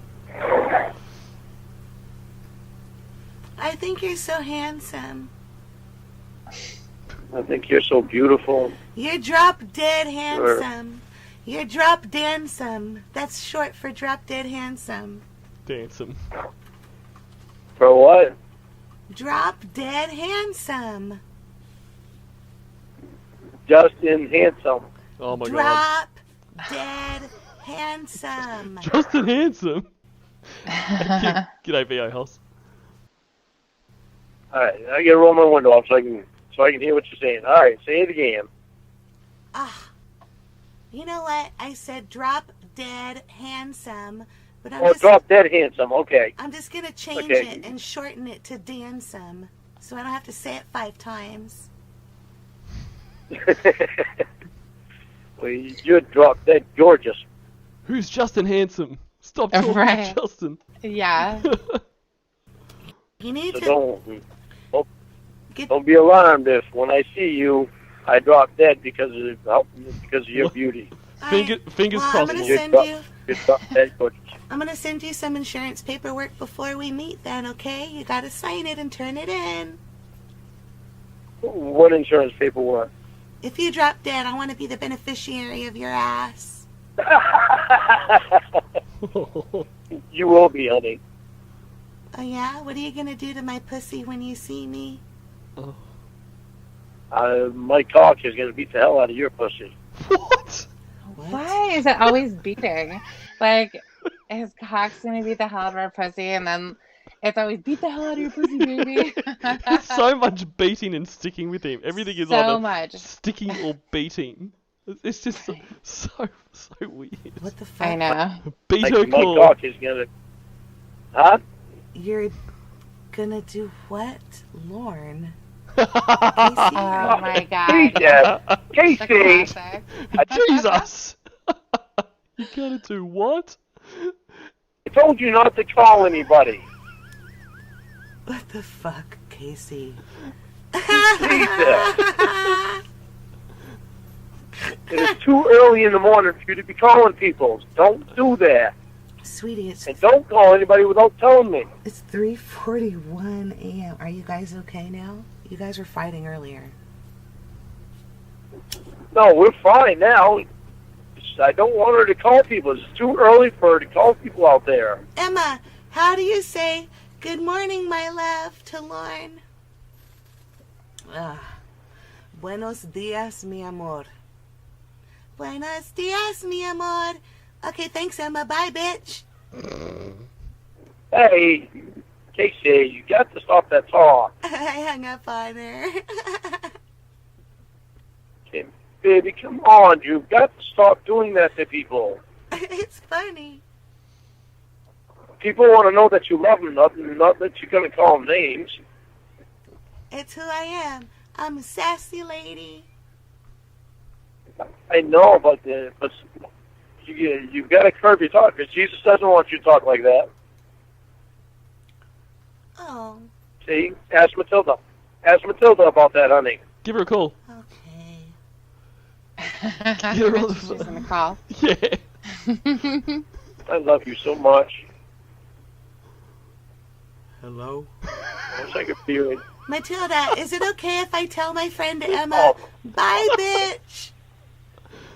I think you're so handsome. I think you're so beautiful. You're drop dead handsome. You're drop dansome. That's short for drop dead handsome. Dance him. For what? Drop dead handsome. Justin Handsome. Oh my god. Drop dead handsome. Justin Handsome. G'day, VO House. All right, I gotta roll my window up so I can hear what you're saying. All right, say it again. Ah, you know what? I said drop dead handsome, but Drop dead handsome. Okay. I'm just gonna change Okay. it and shorten it to dansome, so I don't have to say it 5 times. Well, you're drop dead gorgeous. Who's Justin Handsome? Stop talking Right. to Justin. Yeah. You need So to don't be alarmed if when I see you, I drop dead because of your beauty. Fingers I'm crossed. gonna Lord. send you. You're drop dead gorgeous. I'm gonna send you some insurance paperwork before we meet. Then, okay? You gotta sign it and turn it in. What insurance paperwork? If you drop dead, I want to be the beneficiary of your ass. You will be, honey. Oh yeah? What are you gonna do to my pussy when you see me? My cock is gonna beat the hell out of your pussy. What? Why is it always beating? Like, his cock's gonna beat the hell out of our pussy, and then it's always beat the hell out of your pussy, baby. There's so much beating and sticking with him. Everything is So either much. sticking or beating. It's just so weird. What the fuck? I know. Beat her My core. cock is gonna. Huh? You're gonna do what, Lorne? Oh my god. Yeah. The Casey! classic. Jesus! You gotta do what? I told you not to call anybody. What the fuck, Casey? Jesus. It is too early in the morning for you to be calling people. Don't do that. Sweetie, it's And don't call anybody without telling me. 3:41 a.m. Are you guys okay now? You guys were fighting earlier. No, we're fine now. I don't want her to call people. It's too early for her to call people out there. Emma, how do you say good morning, my love, to Lorne? Buenos dias, mi amor. Buenos dias, mi amor. Okay, thanks, Emma. Bye, bitch. Hey, Casey, you got to stop that talk. I hung up on her. Okay, baby, come on. You've got to stop doing that to people. It's funny. People want to know that you love them, not that you're going to call them names. It's who I am. I'm a sassy lady. I know, but you've got to curb your talk because Jesus doesn't want you to talk like that. Oh, See? Ask Matilda. Ask Matilda about that, honey. Give her a call. okay. Get her on the She's phone. gonna call. Yeah. I love you so much. Hello? I wish I could feel it. Matilda, is it okay if I tell my friend Emma? Bye, bitch!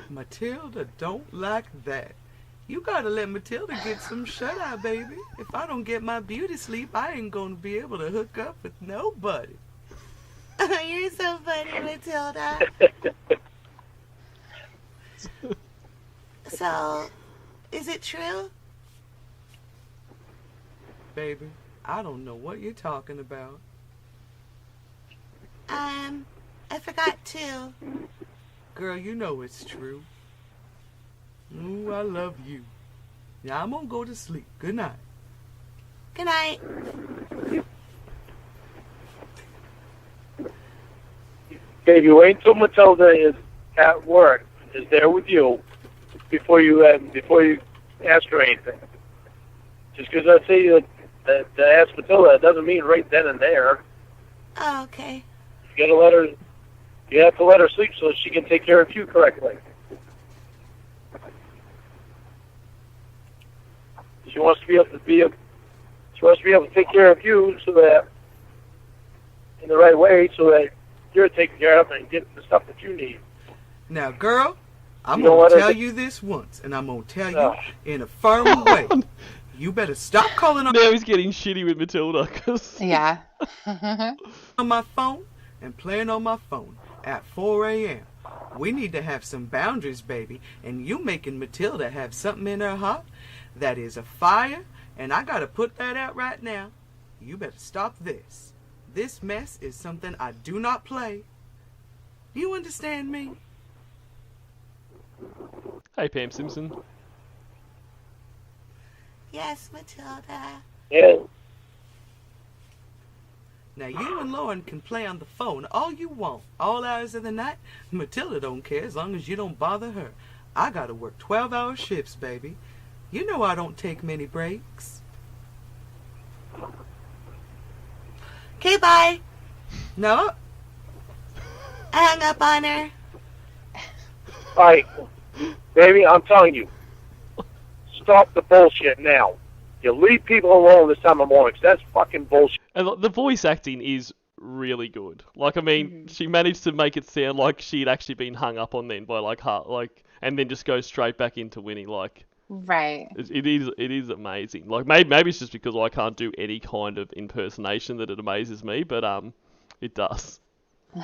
Matilda don't like that. You gotta let Matilda get some shut-eye, baby. If I don't get my beauty sleep, I ain't gonna be able to hook up with nobody. You're so funny, Matilda. So, is it true? Baby, I don't know what you're talking about. I forgot to. Girl, you know it's true. Ooh, I love you. Now I'm gonna go to sleep. Good night. Good night. Okay, you wait until Matilda is at work, is there with you, before you ask her anything. Just because I say to ask Matilda, it doesn't mean right then and there. Oh, okay. You gotta let her. You have to let her sleep so she can take care of you correctly. She wants to be able to take care of you so that in the right way, so that you're taken care of and getting the stuff that you need. Now, girl, I'm going to tell you this once, and I'm going to tell you in a firm way. You better stop calling on... Now he's getting shitty with Matilda. Yeah. on my phone and playing on my phone at 4 a.m. We need to have some boundaries, baby, and you making Matilda have something in her heart that is a fire, and I got to put that out right now. You better stop this. This mess is something I do not play. Do you understand me? Hey, Pam Simpson. Yes, Matilda. Yeah. Now, you and Lauren can play on the phone all you want, all hours of the night. Matilda don't care as long as you don't bother her. I gotta work 12-hour shifts, baby. You know I don't take many breaks. Okay, bye. No? I hung up on her. All right, baby, I'm telling you, stop the bullshit now. You leave people alone this time of morning, 'cause that's fucking bullshit. And the voice acting is really good. Like, I mean, she managed to make it sound like she'd actually been hung up on then by and then just go straight back into Winnie. Like, Right. it is amazing. Like, maybe it's just because I can't do any kind of impersonation that it amazes me, but it does.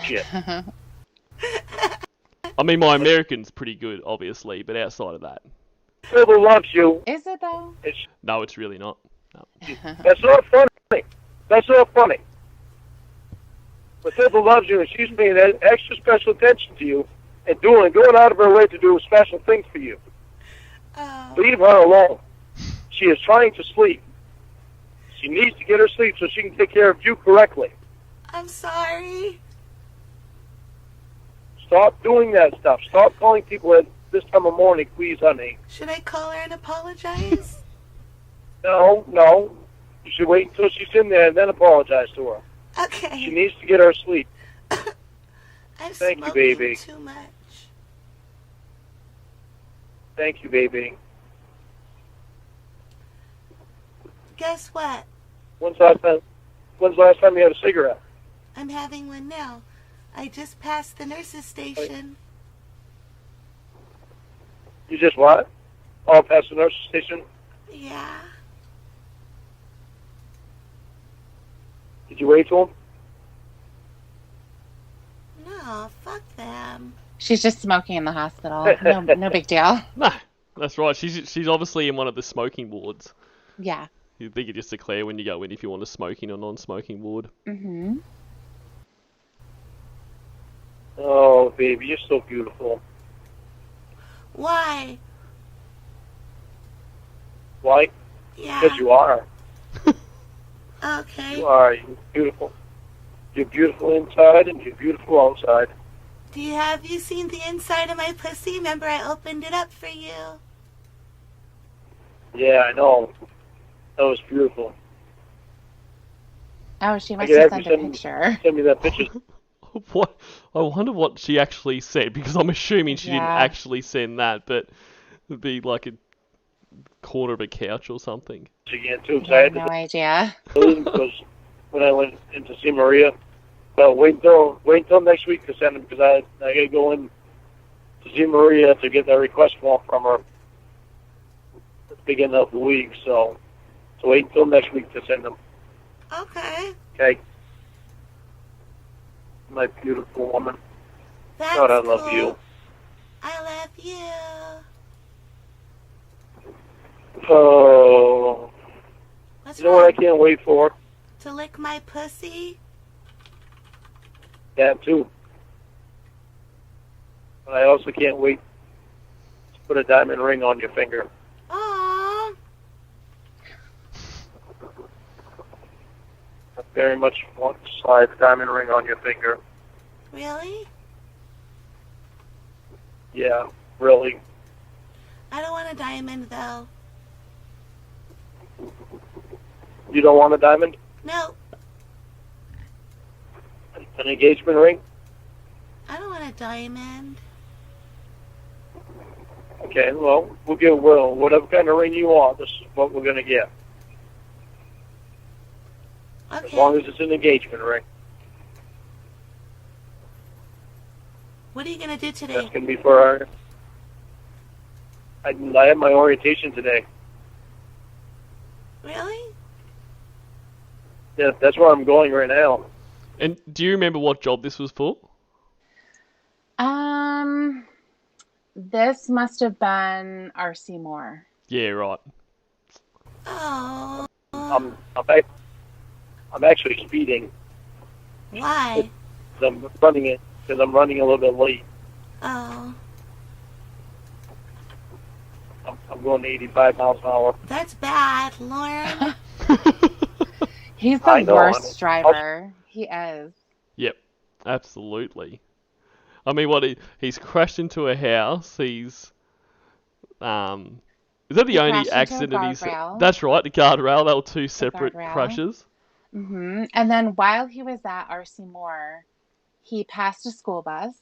Shit. I mean, my American's pretty good, obviously, but outside of that, Matilda loves you. Is it though? no, it's really not. No. That's not funny. That's not funny. Matilda loves you, and she's paying extra special attention to you, and going out of her way to do special things for you. Leave her alone. She is trying to sleep. She needs to get her sleep so she can take care of you correctly. I'm sorry. Stop doing that stuff. Stop calling people at this time of morning, please, honey. Should I call her and apologize? No. You should wait until she's in there and then apologize to her. Okay. She needs to get her sleep. I'm Thank you, smoking baby. too much. Thank you, baby. Guess what? When's the last time you had a cigarette? I'm having one now. I just passed the nurse's station. You just what? Oh, past the nurse's station? Yeah. Did you wait to him? No, fuck them. She's just smoking in the hospital. No big deal. No, that's right. She's obviously in one of the smoking wards. Yeah. You think you just declare when you go in if you want a smoking or non-smoking ward. Mhm. Oh, baby, you're so beautiful. Why? Why? Yeah. Because you are. Okay. You are. You're beautiful. You're beautiful inside and you're beautiful outside. Have you seen the inside of my pussy? Remember I opened it up for you. Yeah, I know. That was beautiful. Oh, she must could have have sent you a picture. Send me that picture. What? I wonder what she actually said, because I'm assuming she didn't Yeah. actually send that, but it'd be like corner of a couch or something. Again, too I have excited no idea. because when I went in to see Maria, well, wait until next week to send him because I gotta go in to see Maria to get that request form from her at the beginning of the week. So wait until next week to send them. Okay. Okay. My beautiful woman. That's God, I love cool. you. I love you. Oh, What's you know what I wrong? can't wait for? To lick my pussy? That too. But I also can't wait to put a diamond ring on your finger. Aww. I very much want to slide a diamond ring on your finger. Really? Yeah, really. I don't want a diamond, though. You don't want a diamond? No, An engagement ring? I don't want a diamond. Okay, well, we'll get whatever kind of ring you want. This is what we're gonna get. As Okay. long as it's an engagement ring. What are you going to do today? That's gonna be for our. I have my orientation today. Really? Yeah, that's where I'm going right now. And do you remember what job this was for? This must have been R.C. Moore. Yeah, right. Oh. I'm actually speeding. Why? I'm running a little bit late. Oh. I'm going 85 miles an hour. That's bad, Lauren. He's I the know, worst driver. He is. Yep, absolutely. I mean, he's crashed into a house. Is that the He only crashed into a accident he's... guardrail. That's right, the guardrail. They were two separate guardrail. crashes. And then while he was at R.C. Moore, he passed a school bus.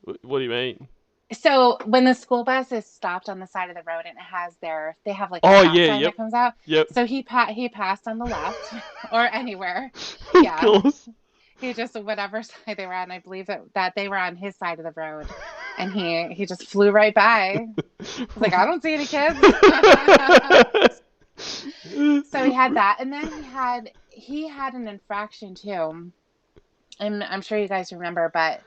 What do you mean? So when the school bus is stopped on the side of the road and they have like a Oh, stop yeah, sign yep. that comes out. Yep. So he passed on the left or anywhere. Of Yeah. course. He just, whatever side they were on, I believe that they were on his side of the road, and he just flew right by. He's like, I don't see any kids. So he had that, and then he had an infraction too. And I'm sure you guys remember, but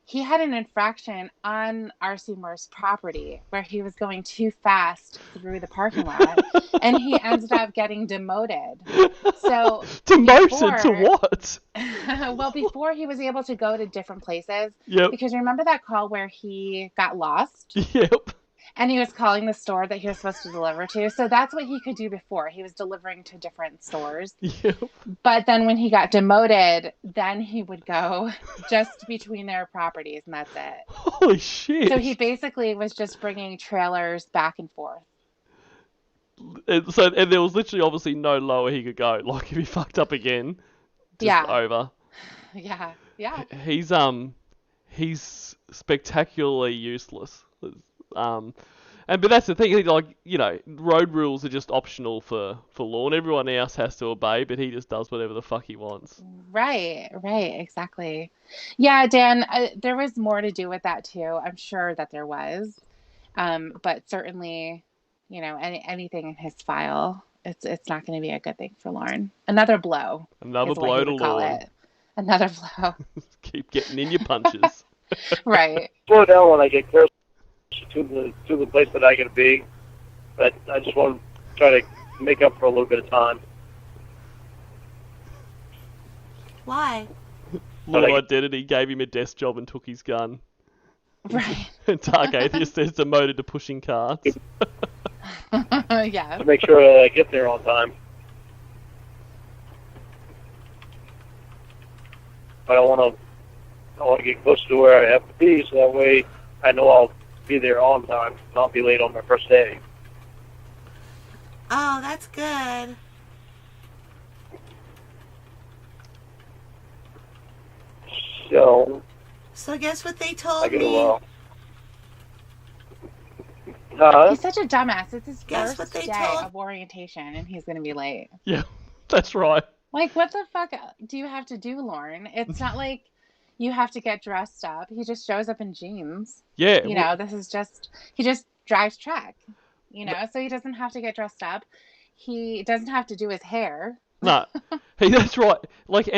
he had an infraction on R.C. Moore's property where he was going too fast through the parking lot, and he ended up getting demoted. So Demoted to what? well, before he was able to go to different places. Yep. Because remember that call where he got lost? Yep. And he was calling the store that he was supposed to deliver to. So that's what he could do before. He was delivering to different stores. Yep. But then when he got demoted, then he would go just between their properties, and that's it. Holy shit. So he basically was just bringing trailers back and forth. And there was literally obviously no lower he could go. Like if he fucked up again, just over. Yeah. Yeah. He's spectacularly useless. But that's the thing. Like, you know, road rules are just optional for Lorne. Everyone else has to obey, but he just does whatever the fuck he wants. Right, exactly. Yeah, Dan, there was more to do with that too. I'm sure that there was, but certainly, you know, anything in his file, it's not going to be a good thing for Lorne. Another blow. Another is blow what he to would call Lorne. it. Another blow. Keep getting in your punches. Right. Slow down when I get close to the place that I gotta be, but I just want to try to make up for a little bit of time. Why? Low identity gave him a desk job and took his gun. Right. And Dark Atheist is demoted to pushing carts. Yeah. To make sure that I get there on time. But I want to get close to where I have to be, so that way I know I'll be there on time. Not be late on my first day. Oh, that's good. So So guess what they I told get me? a He's such a dumbass. It's his Guess what first they day told- of orientation, and he's going to be late. Yeah, that's right. Like, what the fuck do you have to do, Lauren? It's not like you have to get dressed up. He just shows up in jeans. Yeah. You know, he just drives truck, you know, so he doesn't have to get dressed up. He doesn't have to do his hair. No, that's right. Like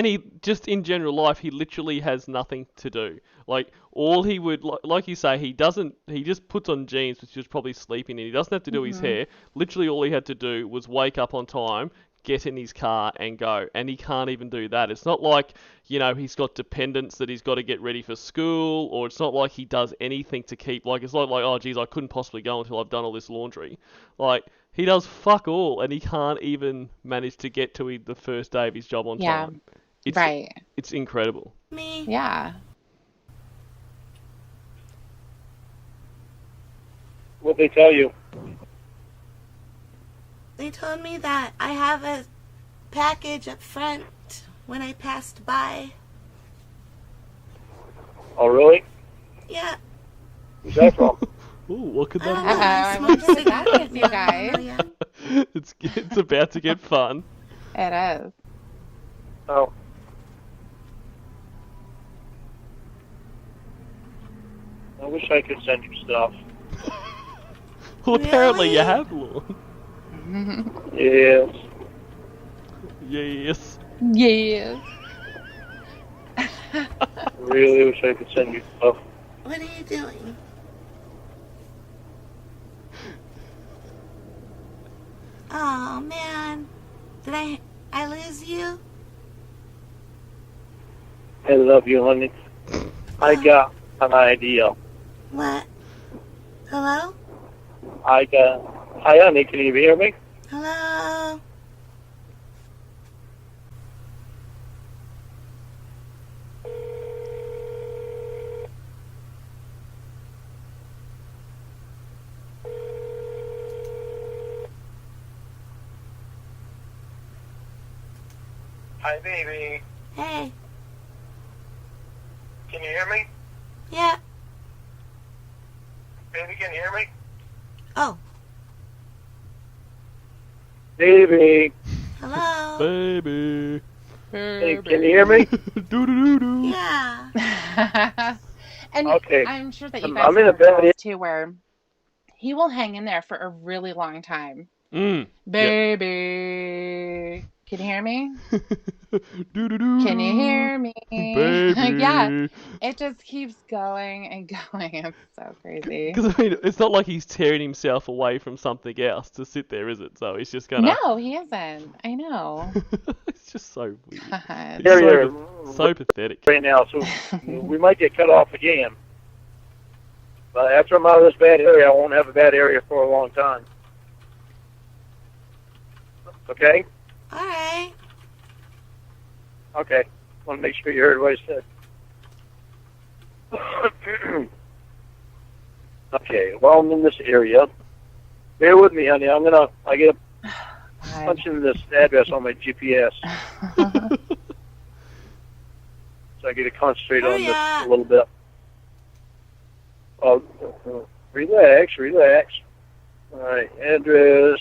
just in general life, he literally has nothing to do. Like all he would, like you say, he just puts on jeans, which is probably sleeping in. He doesn't have to do his hair. Literally all he had to do was wake up on time, get in his car and go. And he can't even do that. It's not like, you know, he's got dependents that he's got to get ready for school, or it's not like he does anything to keep, like, it's not like, oh, geez, I couldn't possibly go until I've done all this laundry. Like, he does fuck all, and he can't even manage to get to the first day of his job on time. Right. It's incredible. Me? Yeah. What'd they tell you? They told me that I have a package up front when I passed by. Oh, really? Yeah. Who's that from? Ooh, what could I don't that know. I I wonder smoked what that cigarettes. is, you guys. Yeah. be? It's about to get fun. It is. Oh. I wish I could send you stuff. Well, apparently you Really? have, Lorne. Yes. Yes. Yes. Really wish I could send you stuff. What are you doing? Oh, man. Did I lose you? I love you, honey. I got an idea. What? Hello? Hi, honey. Can you hear me? Hello? Hi, baby. Hey. Can you hear me? Yeah. Baby, can you hear me? Oh. Baby. Hello? Baby. Hey, can you hear me? Doo-doo-doo-doo. Yeah. And Okay. I'm sure that you I'm guys in a have bad girls too, where he will hang in there for a really long time. Mm. Baby, can you hear me? Doo-doo-doo. Can you hear me? Baby. Yeah, it just keeps going and going. It's so crazy. Because, I mean, it's not like he's tearing himself away from something else to sit there, is it? So he's just gonna... No, he isn't. I know. It's just so weird. God. So pathetic. Right now, so we might get cut off again. But after I'm out of this bad area, I won't have a bad area for a long time. Okay? All right. Okay. Want to make sure you heard what I said. Okay, well, I'm in this area. Bear with me, honey. I get a punch in this address on my GPS. So I get to concentrate on this a little bit. Relax. All right, address.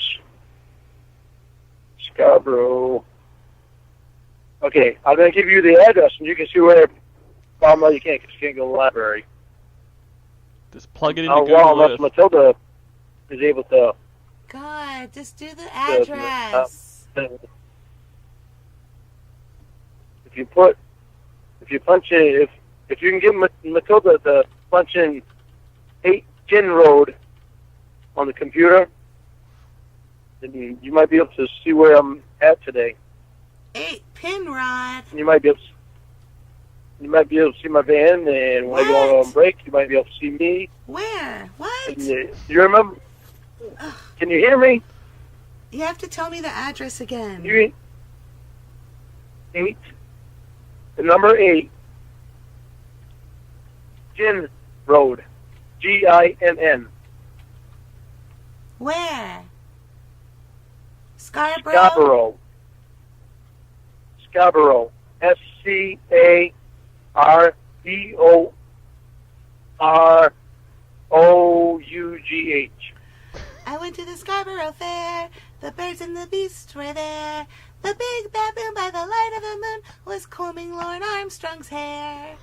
Scarborough. Okay, I'm going to give you the address, and you can see where... Well, no, you can't, because you can't go to the library. Just plug it into Well, Google unless Earth. Matilda is able to... God, just do the address. If you punch in, if you can give Matilda to punch in 8 Gin Road on the computer, then you might be able to see where I'm at today. 8 Penrod. And you might be able to see my van, and when I go on break, you might be able to see me. Where? What? And, you remember? Can you hear me? You have to tell me the address again. 8, the number 8, Gin Road, Ginn. Where? Scarborough? Scarborough. SCARBOROUGH. I went to the Scarborough Fair. The birds and the beasts were there. The big baboon by the light of the moon was combing Lauren Armstrong's hair.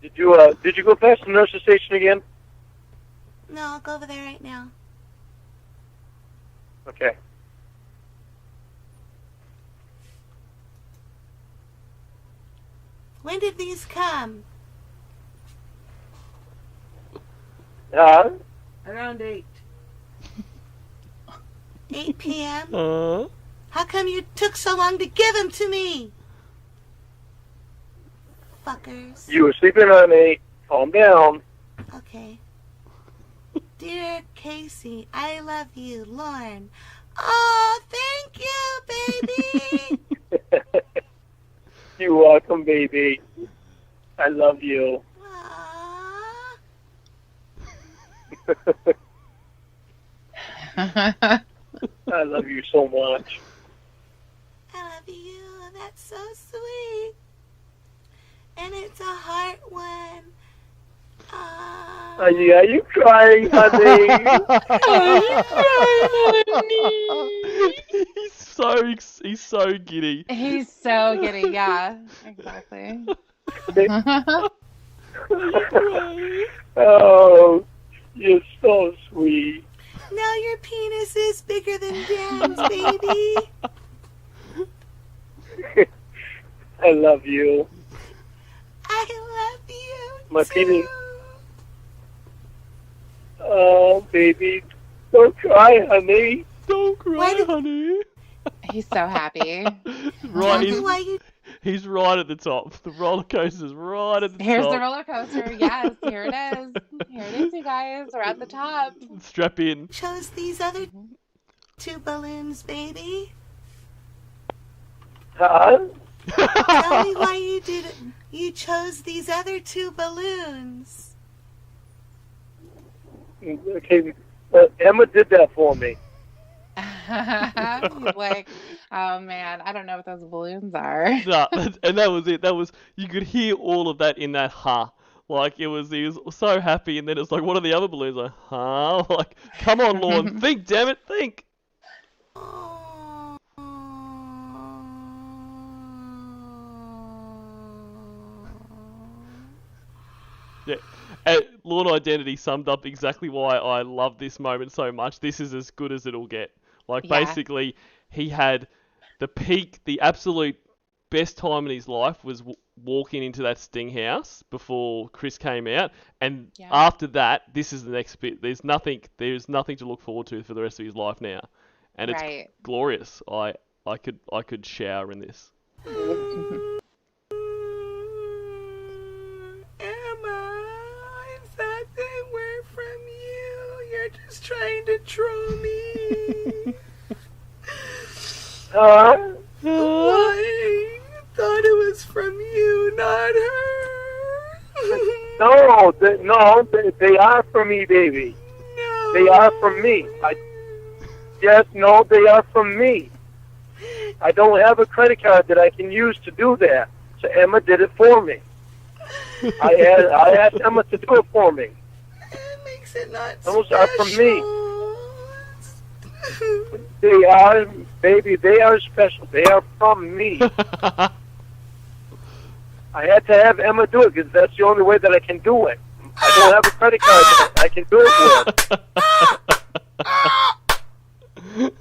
Did you go past the nurse's station again? No, I'll go over there right now. Okay. When did these come? Around 8. 8 p.m.? How come you took so long to give them to me? Fuckers. You were sleeping on me. Calm down. Okay. Dear Casey, I love you, Lauren. Oh, thank you, baby. You're welcome, baby. I love you. I love you so much. I love you. That's so sweet. And it's a heart one. Yeah, you crying, honey. He's so giddy. He's so giddy, yeah, exactly. Oh, you're so sweet. Now your penis is bigger than Dan's, baby. I love you. I love you. My too. penis. Oh, baby. Don't cry, honey. Don't cry, honey. He's so happy. Right, he's right at the top. The roller coaster's right at the Here's top. the roller coaster. Yes, here it is. Here it is, you guys. We're at the top. Strap in. Chose these other 2 balloons, baby. Huh? Tell me why you did it. You chose these other 2 balloons. Okay, Emma did that for me. He's like, oh man, I don't know what those balloons are. Nah, and that was it. You could hear all of that in that ha. Like he was so happy, and then it's like, what are the other balloons? Like, huh? Like, come on, Lorne, think, damn it, think. Yeah. Lorne Identity summed up exactly why I love this moment so much. This is as good as it'll get. Like, basically, he had the peak, the absolute best time in his life was walking into that Sting house before Chris came out. And after that, this is the next bit. There's nothing to look forward to for the rest of his life now. And it's glorious. I could shower in this. Just trying to troll me. Huh? I thought it was from you, not her. No, they are from me, baby. No. They are from me. They are from me. I don't have a credit card that I can use to do that. So Emma did it for me. I asked Emma to do it for me. It not Those special. are from me. They are, baby, they are special. They are from me. I had to have Emma do it because that's the only way that I can do it. I don't have a credit card that I can do it with.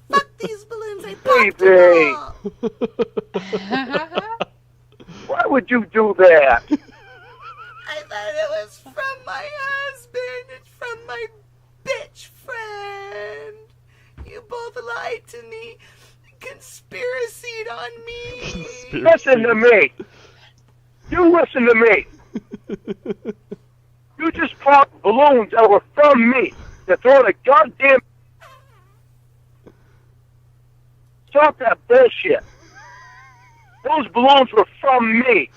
Fuck these balloons, I popped them all. Why would you do that? I thought it was from my husband. It's from my bitch friend. You both lied to me. Conspiracied on me. Listen to me. You listen to me. You just popped balloons that were from me. They're throwing a goddamn... Stop that bullshit. Those balloons were from me.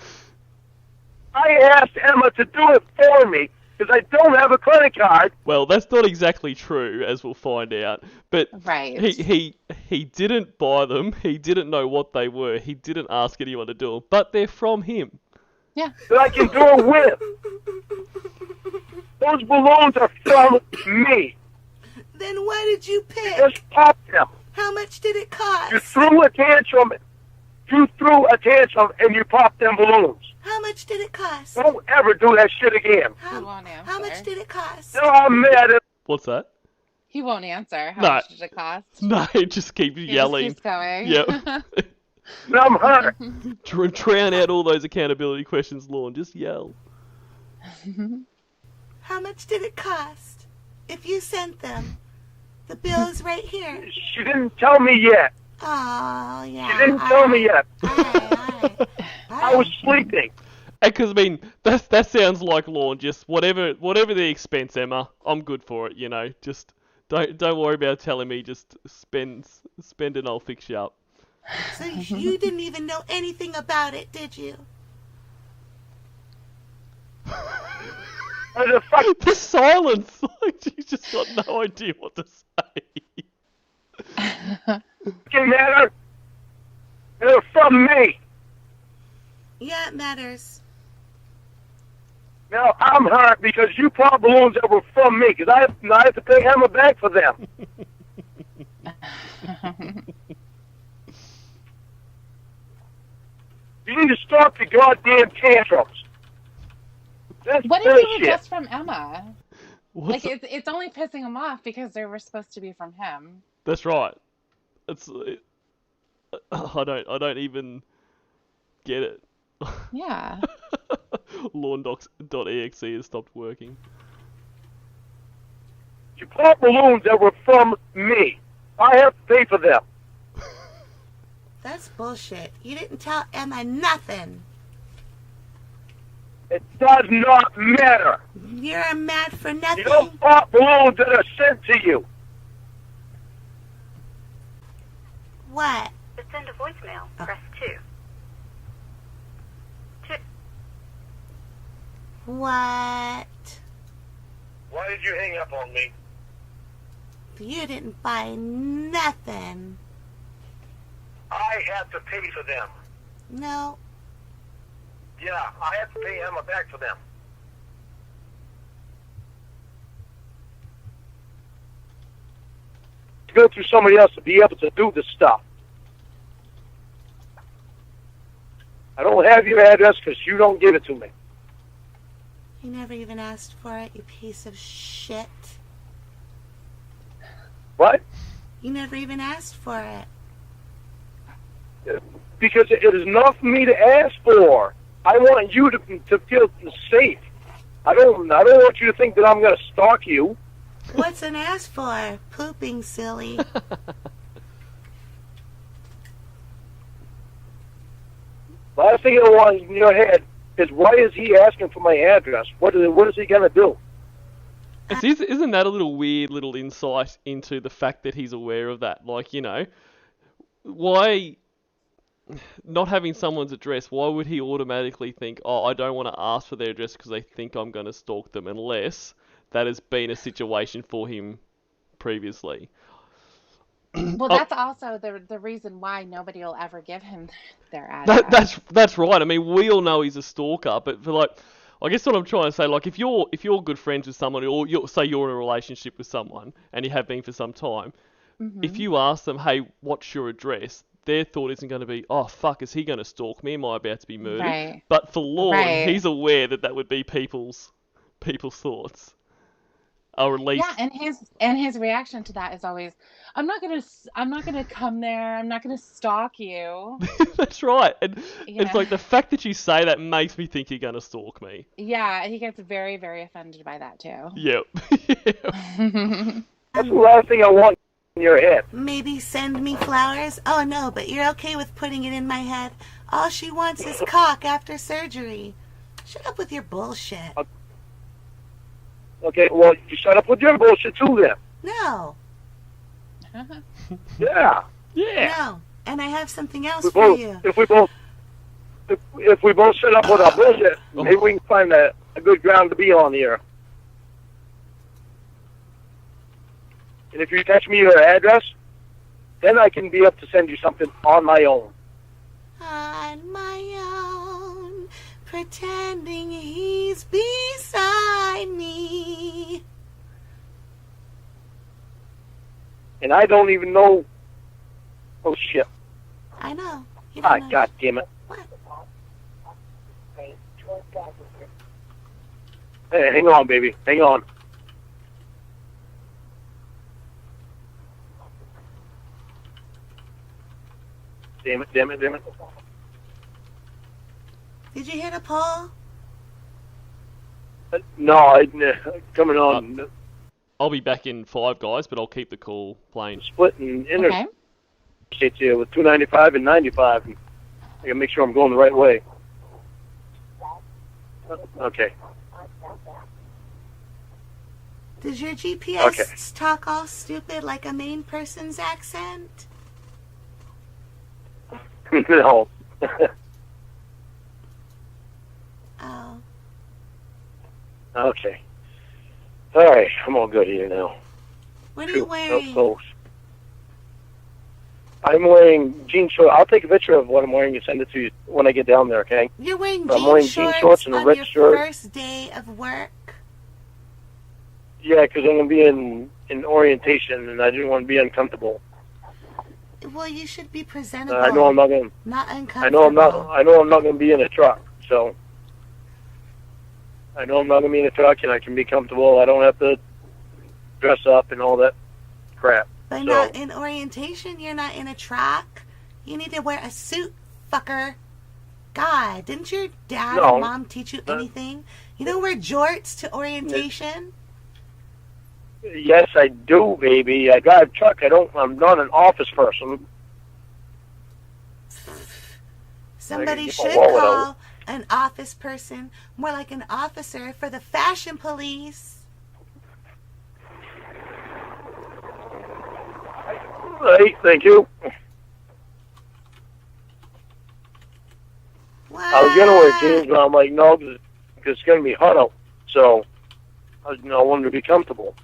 I asked Emma to do it for me because I don't have a credit card. Well, that's not exactly true, as we'll find out. But he didn't buy them. He didn't know what they were. He didn't ask anyone to do them. But they're from him. Yeah. That I can do it with. Those balloons are from me. Then why did you pick? Just pop them. How much did it cost? You threw a tantrum. You threw a tantrum and you popped them balloons. How much did it cost? Don't ever do that shit again. He won't answer. How much did it cost? No, I'm mad at. What's that? He won't answer. How No. much did it cost? No, he just keeps He yelling. just keeps going. Yep. I'm hurt. Drown out all those accountability questions, Lorne. Just yell. How much did it cost? If you sent them, the bill is right here. She didn't tell me yet. Oh, yeah. She didn't tell me yet. All right. I was sleeping. Because, I mean, that sounds like Lorne. Just whatever the expense, Emma, I'm good for it, you know. Just don't worry about telling me. Just spend and I'll fix you up. So you didn't even know anything about it, did you? What the fuck? The silence! Like, you just got no idea what to say. Fucking matter? They're from me. Yeah, it matters. Now I'm hurt because you popped balloons that were from me because I have to pay Emma back for them. You need to stop the goddamn tantrums. That's What if it was bullshit. just from Emma? What's Like, it's only pissing him off because they were supposed to be from him. That's right. I don't even get it. Yeah. Lawndocs.exe has stopped working. You popped balloons that were from me. I have to pay for them. That's bullshit. You didn't tell Emma nothing. It does not matter. You're mad for You nothing. don't pop balloons that are sent to you. What? To send a voicemail, press 2. What? Why did you hang up on me? You didn't buy nothing. I have to pay for them. No. Yeah, I have to pay Emma back for them. Go through somebody else to be able to do this stuff. I don't have your address because you don't give it to me. You never even asked for it, you piece of shit. What? You never even asked for it. Because it is not for me to ask for. I want you to feel safe. I don't want you to think that I'm going to stalk you. What's an ask for? Pooping, silly. Last thing I want in your head is why is he asking for my address? What is he going to do? Isn't that a little weird little insight into the fact that he's aware of that? Like, you know, why not having someone's address, why would he automatically think, oh, I don't want to ask for their address because they think I'm going to stalk them, unless that has been a situation for him previously? Well, that's also the reason why nobody will ever give him their address. That's right. I mean, we all know he's a stalker, but for like, I guess what I'm trying to say, like, if you're good friends with someone, or say you're in a relationship with someone and you have been for some time, if you ask them, hey, what's your address? Their thought isn't going to be, oh fuck, is he going to stalk me? Am I about to be murdered? Right. But for Lorne, Right. he's aware that would be people's thoughts. Or at least, Yeah, and his reaction to that is always, I'm not gonna come there. I'm not gonna stalk you. that's right. And You it's know? like the fact that you say that makes me think you're going to stalk me. Yeah, he gets very, very offended by that too. Yep. That's the last thing I want in your head. Maybe send me flowers? Oh no, but you're okay with putting it in my head. All she wants is cock after surgery. Shut up with your bullshit. Okay, well, you shut up with your bullshit too then. No. Yeah. Yeah. No. And I have something else We for both, you. if we both shut up with our bullshit, maybe we can find a good ground to be on here. And if you text me your address, then I can be up to send you something on my own. On my own, pretending he's beside me. and I don't even know. Oh shit! I know. You don't know. God damn it! What? Hey, hang on, baby. Hang on. Damn it! Damn it! Damn it! Did you hear the poll? No, coming on. I'll be back in 5, guys, but I'll keep the call playing. Splitting Okay. interstates here with 295 and 95. I gotta make sure I'm going the right way. Okay. Does your GPS Okay. talk all stupid like a Maine person's accent? No. Oh. Okay. All right, I'm all good here now. What are you wearing? Close. I'm wearing jean shorts. I'll take a picture of what I'm wearing and send it to you when I get down there, okay? You're wearing I'm wearing jean shorts and a on red your shirt. first day of work? Yeah, because I'm going to be in orientation, and I didn't want to be uncomfortable. Well, you should be presentable. I know I'm not going. Not I uncomfortable. know I'm not going to be in a truck, so. I know I'm not going to be in a truck, and I can be comfortable. I don't have to dress up and all that crap. But So- not in orientation. You're not in a truck. You need to wear a suit, fucker. God, didn't your dad No. or mom teach you anything? You don't wear jorts to orientation? Yes, I do, baby. I drive truck. I'm not an office person. Somebody get my should wallet call out. an office person more like an officer for the fashion police. Hey, thank you. What? I was going to wear jeans, but I'm like, no, because it's going to be hot out. So, I wanted to be comfortable.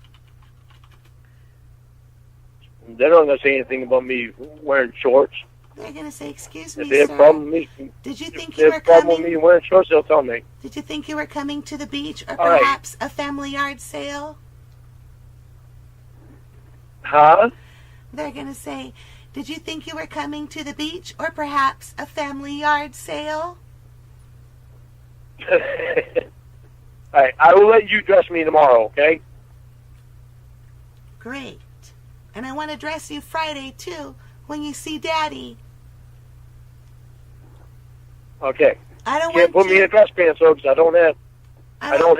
They're not going to say anything about me wearing shorts. They're going to say, excuse If me, they have a sir. problem with me, Did you think if you they were have a problem with coming? me wearing shorts, they'll tell me. Did you think you were coming to the beach or All right. perhaps a family yard sale? Huh? They're going to say, did you think you were coming to the beach or perhaps a family yard sale? All right, I will let you dress me tomorrow, okay? Great. And I want to dress you Friday, too, when you see Daddy. Okay. I don't Can't want put me in a dress pants, though, because I don't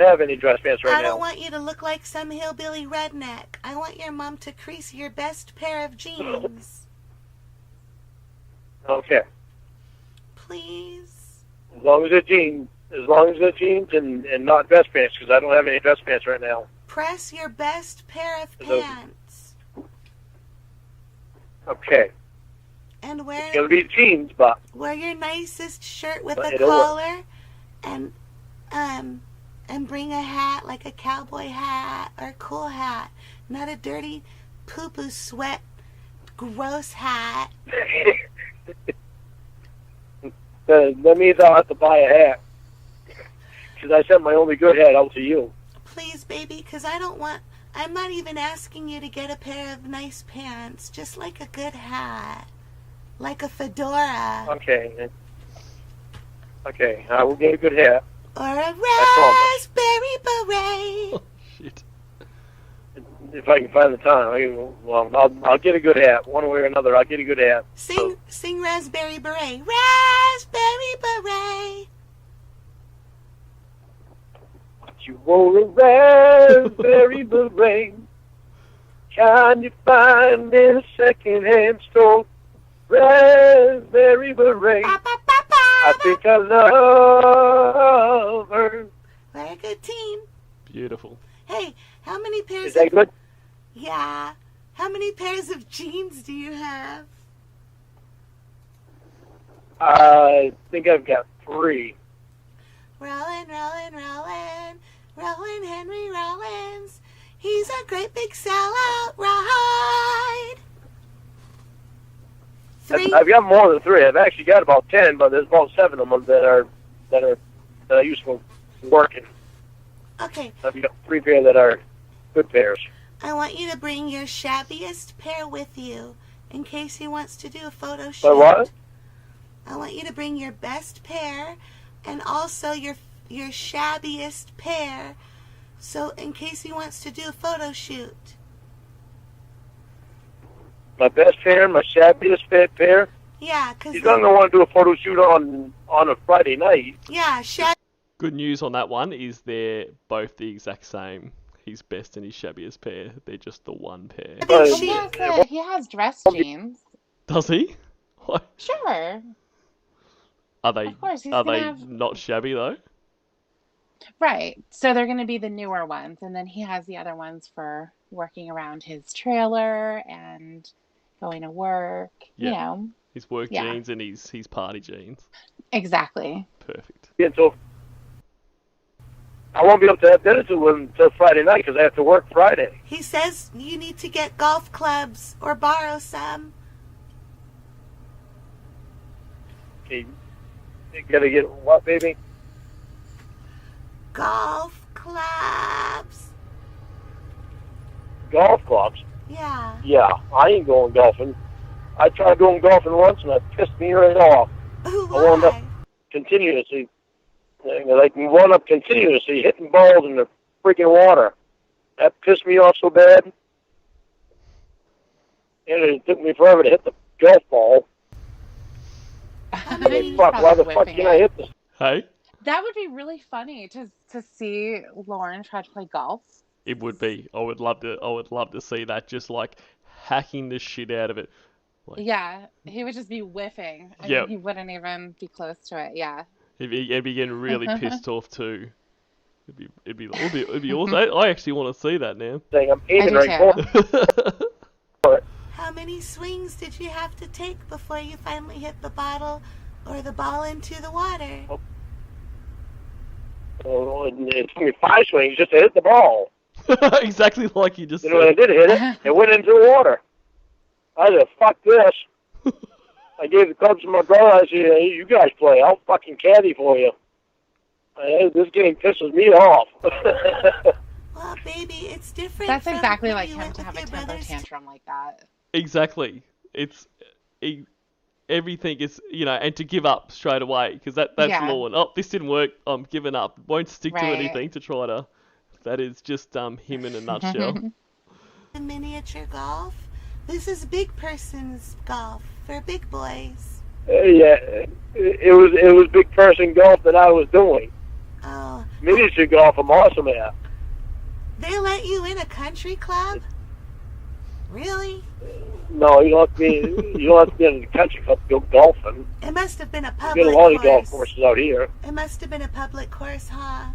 have any dress pants right I don't now. want you to look like some hillbilly redneck. I want your mom to crease your best pair of jeans. Okay. Please. As long as they're jeans and not dress pants, because I don't have any dress pants right now. Press your best pair of Those- pants. Okay. And It's gonna be jeans, but wear your nicest shirt with But a it'll work. collar and bring a hat, like a cowboy hat or a cool hat, not a dirty poo-poo sweat gross hat. that means I'll have to buy a hat, because I sent my only good hat out to you. Please, baby, because I'm not even asking you to get a pair of nice pants, just like a good hat, like a fedora. Okay. Okay, I will get a good hat. Or a promise. raspberry beret. Oh, shit. If I can find the time, I'll get a good hat. One way or another, I'll get a good hat. Sing raspberry beret. Raspberry beret. You wore a raspberry beret. Can you find in a second-hand store? Raspberry beret. Ba, ba, ba, ba, I think I love her. Very good team. Beautiful. Hey, how many pairs Is that of... good? Yeah. How many pairs of jeans do you have? I think I've got 3. Rollin', rollin', rollin', rollin' Henry Rollins. He's a great big sellout ride. 3. I've got more than 3. I've actually got about 10, but there's about 7 of them that I use for working. Okay, I've got 3 pairs that are good pairs. I want you to bring your shabbiest pair with you in case he wants to do a photo shoot. What? I want you to bring your best pair and also your shabbiest pair, so in case he wants to do a photo shoot. My best pair, my shabbiest pair? Yeah, because He's not going to want to do a photo shoot on a Friday night. Yeah, Good news on that one is they're both the exact same. His best and his shabbiest pair. They're just the one pair. He has dress jeans. Does he? What? Sure. Are they? Of course, he's Are gonna they have... not shabby though? Right. So they're going to be the newer ones, and then he has the other ones for working around his trailer and going to work. Yeah. You know. His work jeans and his party jeans. Exactly. Perfect. Yeah, so I won't be able to have dinner until Friday night because I have to work Friday. He says you need to get golf clubs or borrow some. Okay, you gotta get what, baby? Golf clubs. Golf clubs? Yeah. Yeah, I ain't going golfing. I tried going golfing once and that pissed me right off. Why? I wound up continuously, like wound up continuously hitting balls in the freaking water. That pissed me off so bad. And it took me forever to hit the golf ball. I mean, fuck, why the fuck can't I hit this? Hey? That would be really funny to see Lauren try to play golf. It would be. I would love to see that. Just like hacking the shit out of it. Like, Yeah, he would just be whiffing. I Yeah. mean, he wouldn't even be close to it. Yeah. He'd be getting really pissed off too. It'd be awesome. I actually want to see that now. I'm aiming I do right for it. How many swings did you have to take before you finally hit the bottle or the ball into the water? Oh, it took me 5 swings just to hit the ball. Exactly like you just You know, when I said. did hit it, it went into the water. I said, fuck this. I gave the clubs to my brother. I said, hey, you guys play. I'll fucking caddy for you. This game pisses me off. Well, baby, it's different. That's from exactly when like you him went to with have a your temper brothers. tantrum like that. Exactly. Everything is, and to give up straight away, because that's Yeah. Lauren. Oh, this didn't work. I'm giving up. Won't stick to Right. anything to try to. That is just him in a nutshell. The miniature golf. This is big person's golf for big boys. Yeah, it was big person golf that I was doing. Oh, Miniature golf, I'm awesome at. they let you in a country club? Really? No, you don't have to be in the country club to go golfing. It must have been a You public get a lot of golf course. courses out here. It must have been a public course, huh?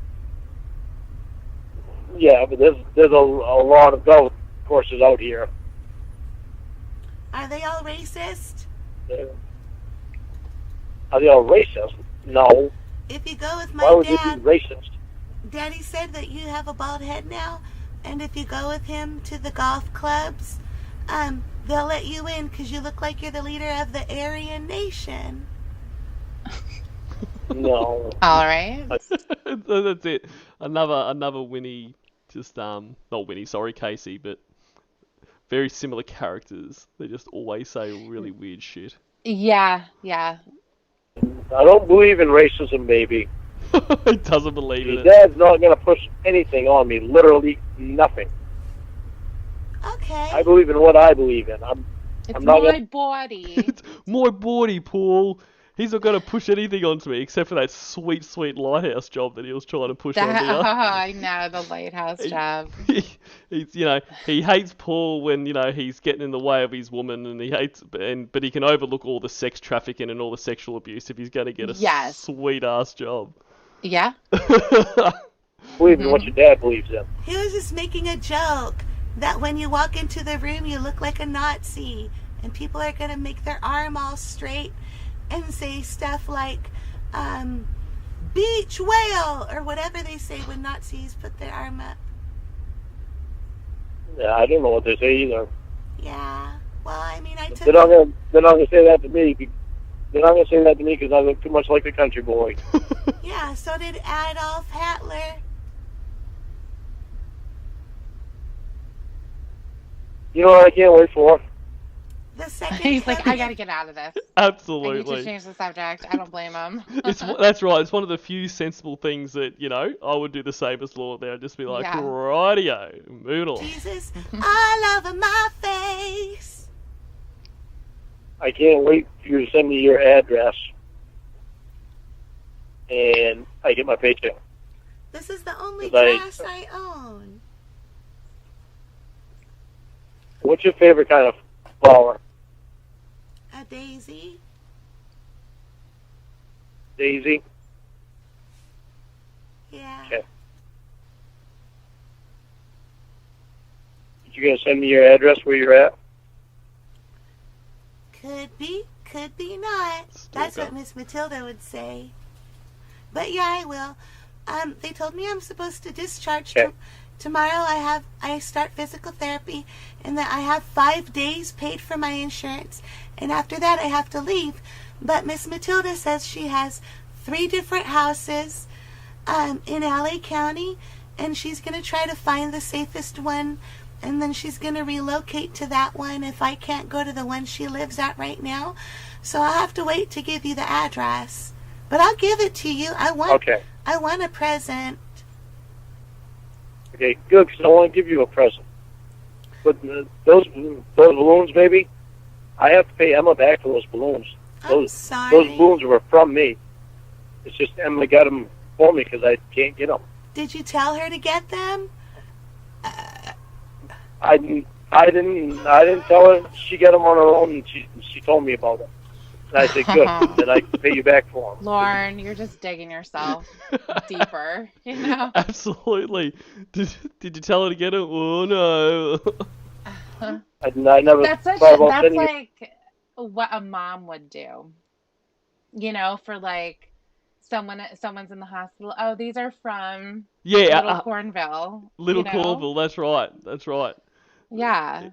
Yeah, but there's a lot of golf courses out here. Are they all racist? Are they all racist? No. If you go with Why my would you dad, be racist? Daddy said that you have a bald head now, and if you go with him to the golf clubs, they'll let you in because you look like you're the leader of the Aryan Nation. No. All right. So that's it. Another Winnie. Just not Winnie. Sorry, Casey, but very similar characters. They just always say really weird shit. Yeah, yeah. I don't believe in racism, baby. He doesn't believe in Your it. dad's not going to push anything on me. Literally nothing. Okay. I believe in what I believe in. It's I'm not my gonna- body. It's my body, Paul. He's not going to push anything onto me except for that sweet, sweet lighthouse job that he was trying to push onto you. I know, the lighthouse job. He's, he hates Paul when, he's getting in the way of his woman, and but he can overlook all the sex trafficking and all the sexual abuse if he's going to get a Yes. sweet ass job. Yeah. Believe in what your dad believes in. He was just making a joke that when you walk into the room, you look like a Nazi, and people are going to make their arm all straight and say stuff like, beach whale, or whatever they say when Nazis put their arm up. Yeah, I don't know what they say either. Yeah. Well, I mean, I took... They're not gonna say that to me. They're not gonna say that to me because I look too much like the country boy. Yeah, so did Adolf Hitler. You know what I can't wait for? The second He's like, I coming gotta of- get out of this. Absolutely. I need to change the subject. I don't blame him. That's right. It's one of the few sensible things that, I would do the same as Lord there. Just be like, Yeah. rightio, moving on. Jesus all over my face. I can't wait for you to send me your address, and I get my paycheck. This is the only Like- dress I own. What's your favorite kind of flower? A daisy. Daisy? Yeah. Okay. You gonna send me your address where you're at? Could be not. That's Stalker. what Miss Matilda would say. But yeah, I will. They told me I'm supposed to discharge Okay. tomorrow. I start physical therapy, and that I have 5 days paid for my insurance, and after that I have to leave. But Miss Matilda says she has 3 different houses in LA County, and she's gonna try to find the safest one, and then she's gonna relocate to that one if I can't go to the one she lives at right now. So I'll have to wait to give you the address, but I'll give it to you. I want a present. Okay, good, because I want to give you a present. But those balloons, baby, I have to pay Emma back for those balloons. I'm sorry. Those balloons were from me. It's just Emma got them for me because I can't get them. Did you tell her to get them? I didn't tell her. She got them on her own, and she told me about it. And I said, good, then I can pay you back for them. Lauren, you're just digging yourself deeper, Absolutely. Did you tell her to get it? Oh, no. I never That's thought about sending it. like what a mom would do. For like someone's in the hospital. Oh, these are from Little Cornville. Little Cornville, that's right. Yeah.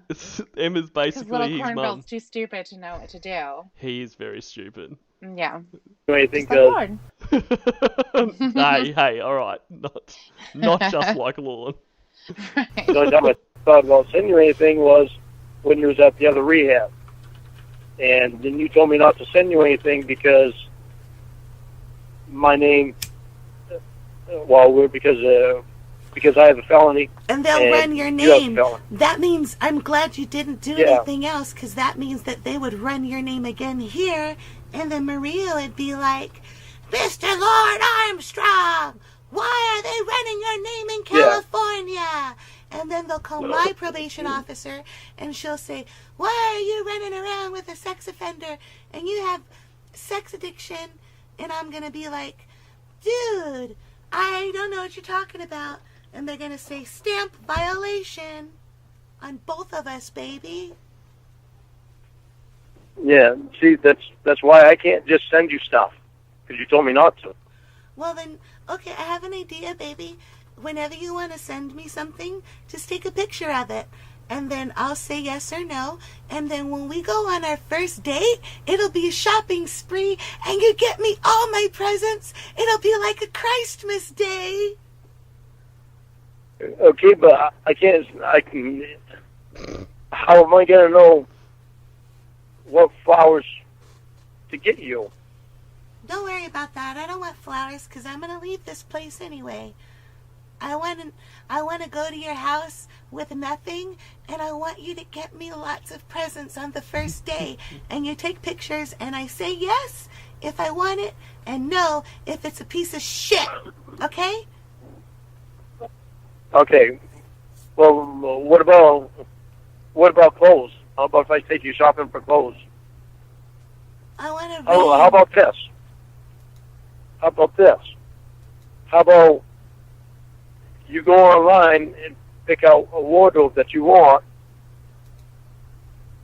Emma's Because basically Little his Cornville's mum. too stupid to know what to do. He is very stupid. Yeah. Anything Just like does. Lauren. Hey, all right. Not just like Lauren. Right. The only time I thought about sending you anything was when you was at the other rehab. And then you told me not to send you anything because my name, because I have a felony. And they'll and run your you have a name. felony. That means I'm glad you didn't do Yeah. anything else, because that means that they would run your name again here, and then Maria would be like, Mr. Lord Armstrong, why are they running your name in California? And then they'll call my probation officer, and she'll say, why are you running around with a sex offender, and you have sex addiction? And I'm going to be like, dude, I don't know what you're talking about. And they're going to say, stamp violation on both of us, baby. Yeah, see, that's why I can't just send you stuff, because you told me not to. Well, then, okay, I have an idea, baby. Whenever you want to send me something, just take a picture of it. And then I'll say yes or no. And then when we go on our first date, it'll be a shopping spree. And you get me all my presents. It'll be like a Christmas day. Okay, but I can. How am I going to know what flowers to get you? Don't worry about that. I don't want flowers because I'm going to leave this place anyway. I want to go to your house with nothing, and I want you to get me lots of presents on the first day. And you take pictures, and I say yes if I want it, and no if it's a piece of shit. Okay? Okay. Well, what about clothes? How about if I take you shopping for clothes? I want to. Oh, how about this? How about you go online and pick out a wardrobe that you want,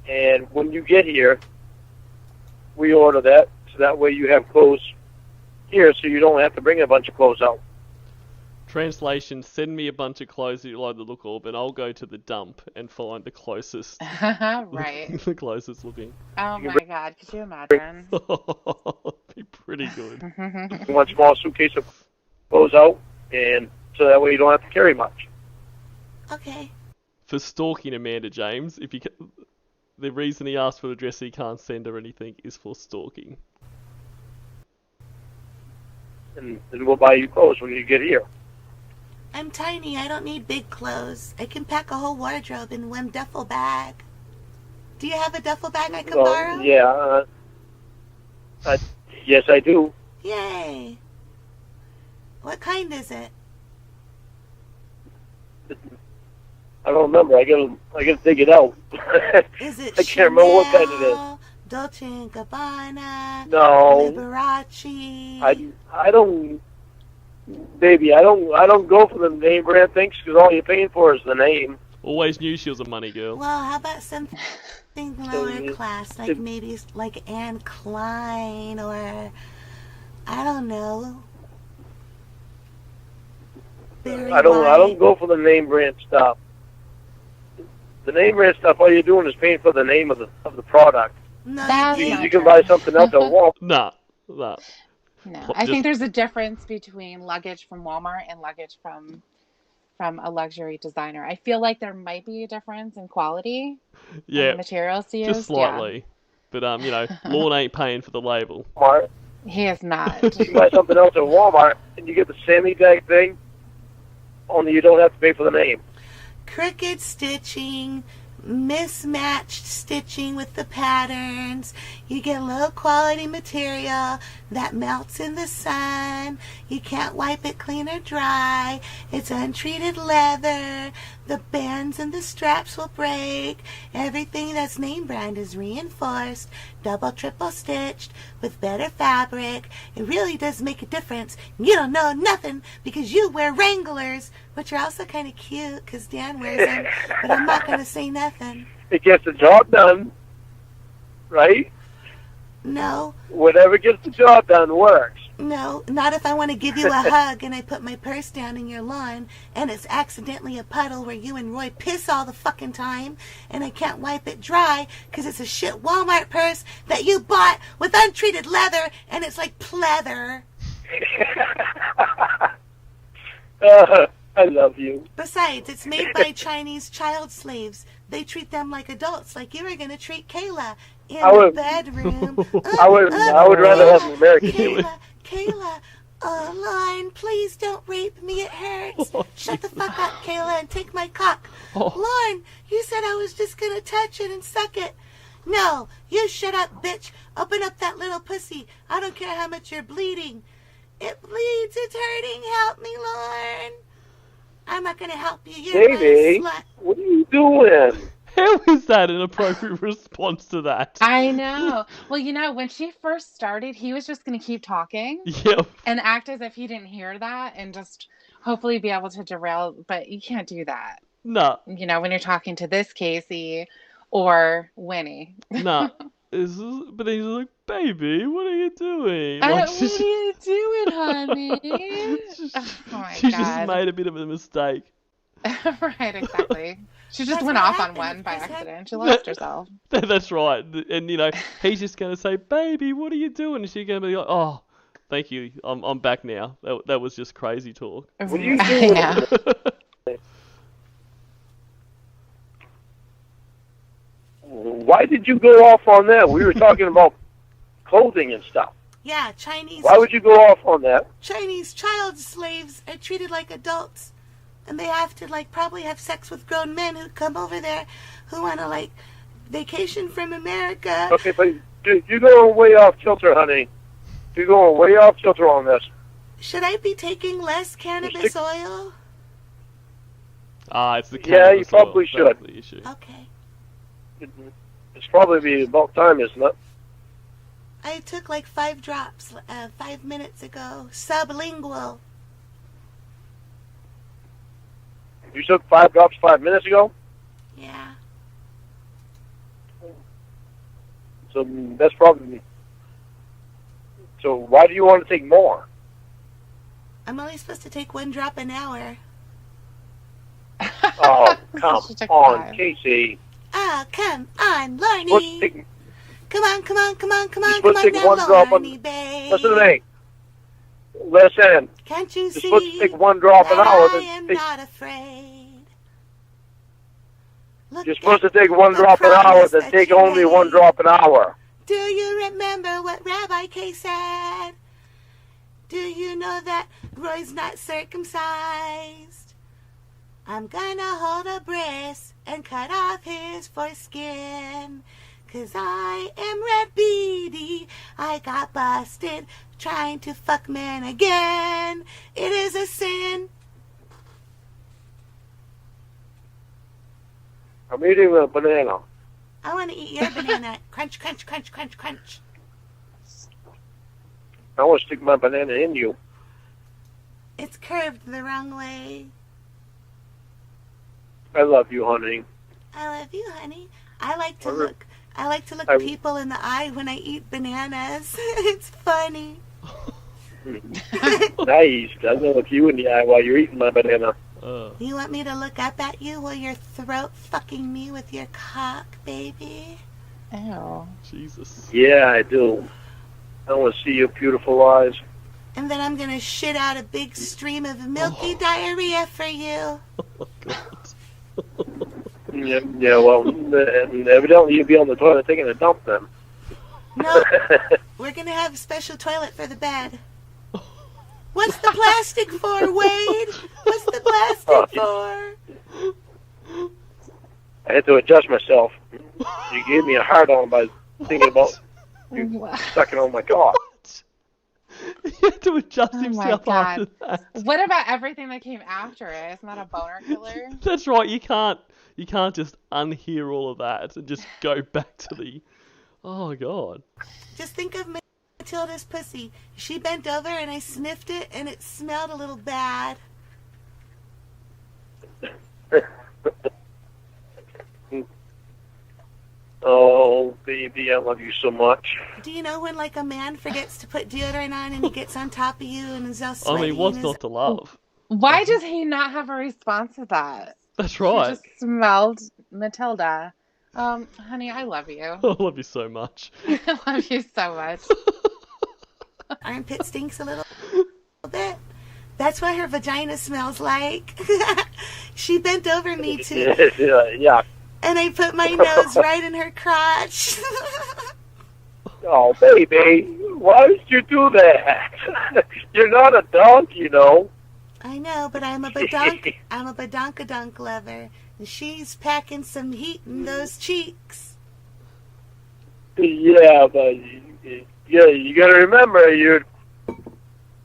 and when you get here, we order that, so that way you have clothes here, so you don't have to bring a bunch of clothes out. Translation, send me a bunch of clothes that you like the look of, and I'll go to the dump and find the closest, Right. the closest looking. Oh my God, could you imagine? Be pretty good. One small suitcase of clothes out, and so that way you don't have to carry much. Okay. for stalking Amanda James. The reason he asked for the address he can't send her anything is for stalking. And we'll buy you clothes when you get here. I'm tiny. I don't need big clothes. I can pack a whole wardrobe in one duffel bag. Do you have a duffel bag I can borrow? Yeah. Yes, I do. Yay. What kind is it? I don't remember. I gotta dig it out. Is it I can't remember what kind it is. Dolce & Gabbana? No. Liberace? I don't, baby. I don't go for the name brand things because all you're paying for is the name. Always knew she was a money girl. Well, how about something lower class, like maybe like Anne Klein or I don't know. I don't go for the name brand stuff. The name brand stuff, all you're doing is paying for the name of the product. No, you can buy something else at Walmart. No. No, I think there's a difference between luggage from Walmart and luggage from a luxury designer. I feel like there might be a difference in quality. Yeah, materials used. Just slightly. Yeah. But Lorne ain't paying for the label. Walmart. He is not. You can buy something else at Walmart, and you get the same exact thing. Only you don't have to pay for the name. Crooked stitching, mismatched stitching with the patterns. You get low quality material that melts in the sun. You can't wipe it clean or dry. It's untreated leather. The bands and the straps will break. Everything that's name brand is reinforced, double, triple stitched with better fabric. It really does make a difference. You don't know nothing because you wear Wranglers, which are also kind of cute because Dan wears them, but I'm not going to say nothing. It gets the job done, right? No. Whatever gets the job done works. No, not if I want to give you a hug and I put my purse down in your lawn and it's accidentally a puddle where you and Roy piss all the fucking time and I can't wipe it dry because it's a shit Walmart purse that you bought with untreated leather and it's like pleather. I love you. Besides, it's made by Chinese child slaves. They treat them like adults, like you were going to treat Kayla in the bedroom. I would rather have an American do it. Kayla, Lauren, please don't rape me. It hurts. Shut the fuck up, Kayla, and take my cock. Lauren, you said I was just going to touch it and suck it. No, you shut up, bitch. Open up that little pussy. I don't care how much you're bleeding. It bleeds. It's hurting. Help me, Lauren. I'm not going to help you. You're Baby, what are you doing? How is that an appropriate response to that? I know. Well, when she first started, he was just going to keep talking. Yep. And act as if he didn't hear that and just hopefully be able to derail. But you can't do that. No. When you're talking to this Casey or Winnie. No. But he's like, baby, what are you doing? What are you doing, honey? She just made a bit of a mistake. Right, exactly. She just went off on one by accident. She lost herself. That's right. And, he's just going to say, baby, what are you doing? And she's going to be like, oh, thank you. I'm back now. That was just crazy talk. What are you doing? Yeah. Why did you go off on that? We were talking about clothing and stuff. Yeah, Chinese. Why would you go off on that? Chinese child slaves are treated like adults. And they have to, probably have sex with grown men who come over there who want to, vacation from America. Okay, but you're going way off kilter, honey. You're going way off kilter on this. Should I be taking less cannabis oil? It's the cannabis Yeah, you probably oil. should. That's the issue. Okay. It's probably about time, isn't it? I took 5 drops 5 minutes ago. Sublingual. You took 5 drops 5 minutes ago? Yeah. So that's probably... So why do you want to take more? I'm only supposed to take 1 drop an hour. Oh, come on, Casey. Oh, come on, Lorne. Come on now, Lorne, babe. Listen to me. Listen. Can't you see You're supposed to take 1 drop an hour. I am not afraid. You're supposed to take 1 drop an hour, then take only 1 drop an hour. Do you remember what Rabbi K said? Do you know that Roy's not circumcised? I'm gonna hold a bris and cut off his foreskin. 'Cause I am Red Beady. I got busted trying to fuck men again. It is a sin. I'm eating a banana. I want to eat your banana. Crunch, crunch, crunch, crunch, crunch. I want to stick my banana in you. It's curved the wrong way. I love you, honey. I love you, honey. I like to look people in the eye when I eat bananas. It's funny. Nice. I'm gonna look you in the eye while you're eating my banana. You want me to look up at you while you're throat fucking me with your cock, baby? Ew. Jesus. Yeah, I do. I want to see your beautiful eyes. And then I'm gonna shit out a big stream of milky diarrhea for you. Oh, God. Yeah, well, evidently you'll be on the toilet taking a dump then. No, we're gonna have a special toilet for the bed. What's the plastic for, Wade? What's the plastic for? I had to adjust myself. You gave me a hard-on by thinking about you sucking on my cock. He had to adjust Oh my himself after God. that. What about everything that came after it? Isn't that a boner killer? That's right. You can't just unhear all of that and just go back to the. Oh God. Just think of Matilda's pussy. She bent over and I sniffed it and it smelled a little bad. Oh, baby, I love you so much. Do you know when like a man forgets to put deodorant on and he gets on top of you and is all sweaty? I mean, what's not to love? Why does he not have a response to that? That's right. He just smelled Matilda. Honey, I love you. I love you so much. I love you so much. Armpit stinks a little bit. That's what her vagina smells like. She bent over me too. Yeah. And I put my nose right in her crotch. Oh, baby, why did you do that? You're not a dog, you know. I know, but I'm a badonkadunk lover. And she's packing some heat in those cheeks. Yeah, but you gotta remember, you're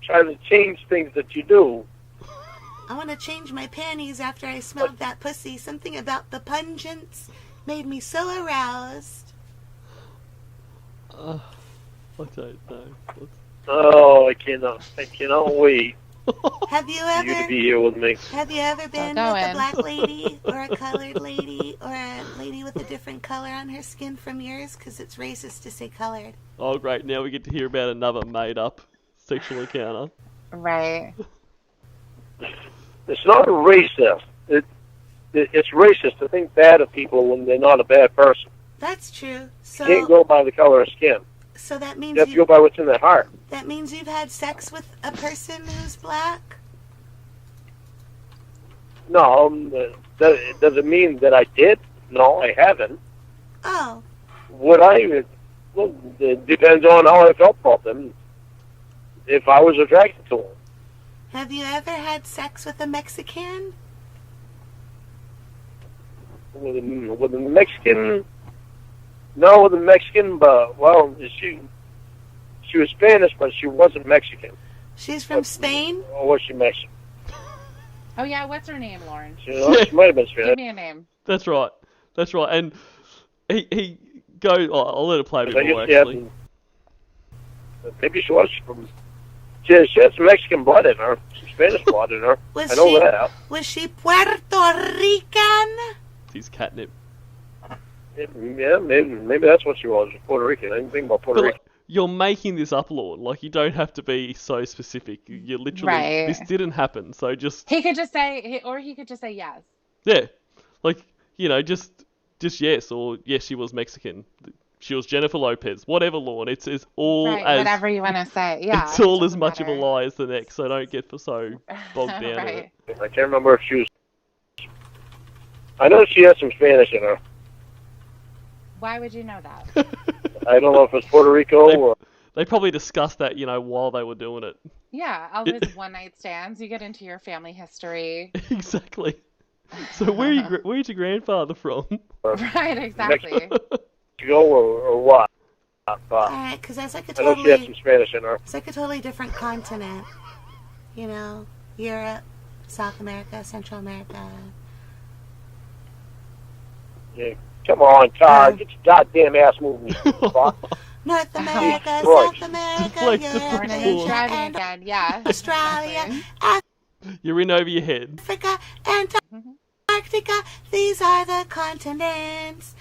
trying to change things that you do. I want to change my panties after I smelled that pussy. Something about the pungence made me so aroused. I don't know. Oh, I cannot wait Have you for you to ever be here with me. Have you ever been with a black lady or a colored lady or a lady with a different color on her skin from yours? Because it's racist to say colored. Oh, great. Now we get to hear about another made-up sexual encounter. Right. It's not racist. It's racist to think bad of people when they're not a bad person. That's true. You can't go by the color of skin. So that means You have to go by what's in their heart. That means you've had sex with a person who's black? No, that doesn't mean that I did. No, I haven't. Oh. Would I? Well, it depends on how I felt about them. If I was attracted to them. Have you ever had sex with a Mexican? With a Mexican? No, with a Mexican, but, well, she was Spanish, but she wasn't Mexican. She's from Spain? Or was she Mexican? Oh, yeah, what's her name, Lauren? She might have been Spanish. Give me a name. That's right. And he goes... Oh, I'll let it play a bit more, actually. Maybe she was from... She had some Mexican blood in her. Some Spanish blood in her. I know that. Was she Puerto Rican? He's catnip. Yeah, maybe that's what she was. Puerto Rican. I didn't think about Puerto Rican. Like, you're making this up, Lord. Like, you don't have to be so specific. You're literally... Right. This didn't happen, so just... He could just say... Or he could just say yes. Yeah. Like, you know, just yes, or yes, she was Mexican. She was Jennifer Lopez. Whatever, Lord. It's all right, as... whatever you want to say. Yeah. It's all as much of a lie as the next, so don't get so bogged down in Right. it. I can't remember if she was... I know she has some Spanish in her. Why would you know that? I don't know if it's Puerto Rico or... They probably discussed that, while they were doing it. Yeah, all those one-night stands. You get into your family history. Exactly. So where's your grandfather from? Right, exactly. Mexico or what? Alright, because that's like a I know she has some Spanish in her. it's like a totally different continent. You know, Europe, South America, Central America. Yeah. Come on, Todd. Get your goddamn ass moving. Fuck. North America, Christ. South America, Like Europe, the Morning before. and driving again, yeah. Australia, You're in over your head. Africa, Antarctica. These are the continents.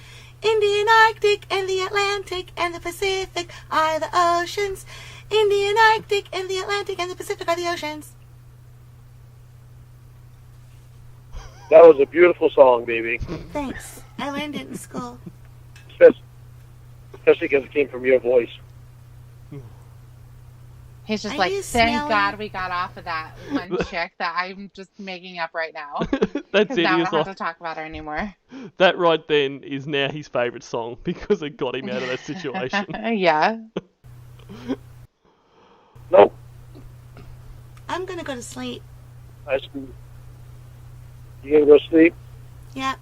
Indian Arctic and the Atlantic and the Pacific are the oceans. Indian Arctic and the Atlantic and the Pacific are the oceans. That was a beautiful song, baby. Thanks. I learned it in school. Especially because it came from your voice. He's just Are like, you thank smelling- God we got off of that one chick that I'm just making up right now. That's Because it. now He I was don't have like, to talk about her anymore. that right then is now his favourite song because it got him out of that situation. Yeah. Nope. I'm gonna go to sleep. You gonna go sleep? Yep.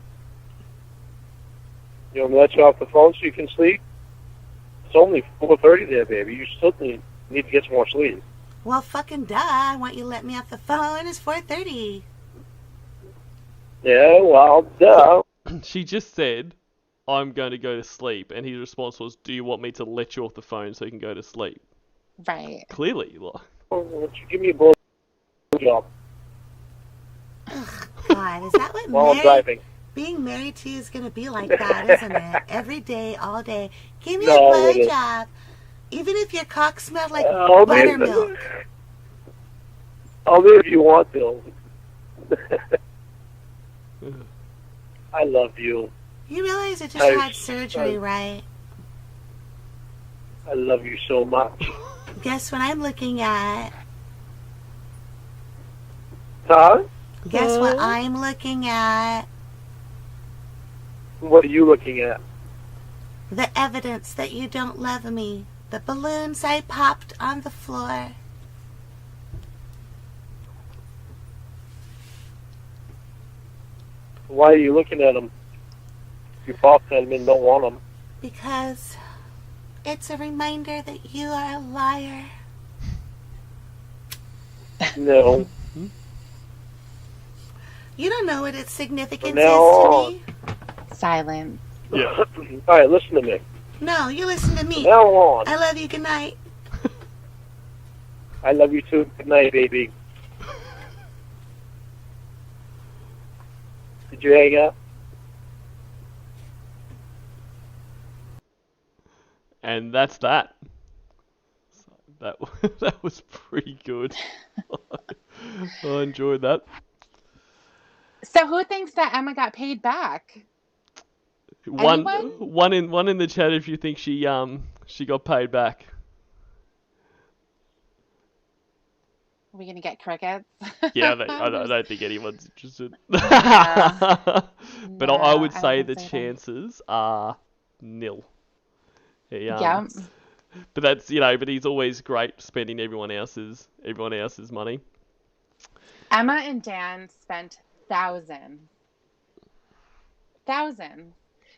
You want me to let you off the phone so you can sleep? It's only 4:30 there, baby. You still need to get some more sleep. Well, fucking duh. I want you to let me off the phone. It's 4:30. Yeah, well, duh. She just said, I'm going to go to sleep. And his response was, do you want me to let you off the phone so you can go to sleep? Right. Clearly. Like, Why don't you give me a blow job God, is that what while I'm driving? being married to you is gonna be like that, isn't it? Every day, all day. Give me No, a it isn't. blowjob. Even if your cock smelled like Oh, man. buttermilk. Only if you want to. I love you. You realize I just had surgery, right? I love you so much. Guess what I'm looking at? Huh? Guess what I'm looking at? What are you looking at? The evidence that you don't love me. The balloons I popped on the floor. Why are you looking at them? You popped them and don't want them. Because it's a reminder that you are a liar. No. You don't know what its significance From now is to on. me. Silent. yeah. All right, listen to me. No, you listen to me. From now on, I love you. Good night. I love you too. Good night, baby. Did you hang up? And that's that. So that was pretty good. I enjoyed that. So who thinks that Emma got paid back? One Anyone? in the chat if you think she got paid back. Are we going to get crickets? Yeah, I don't think anyone's interested. No. But I would No, I say wouldn't the say that. chances are nil. He, Yeah. But that's but he's always great spending everyone else's money. Emma and Dan spent thousands.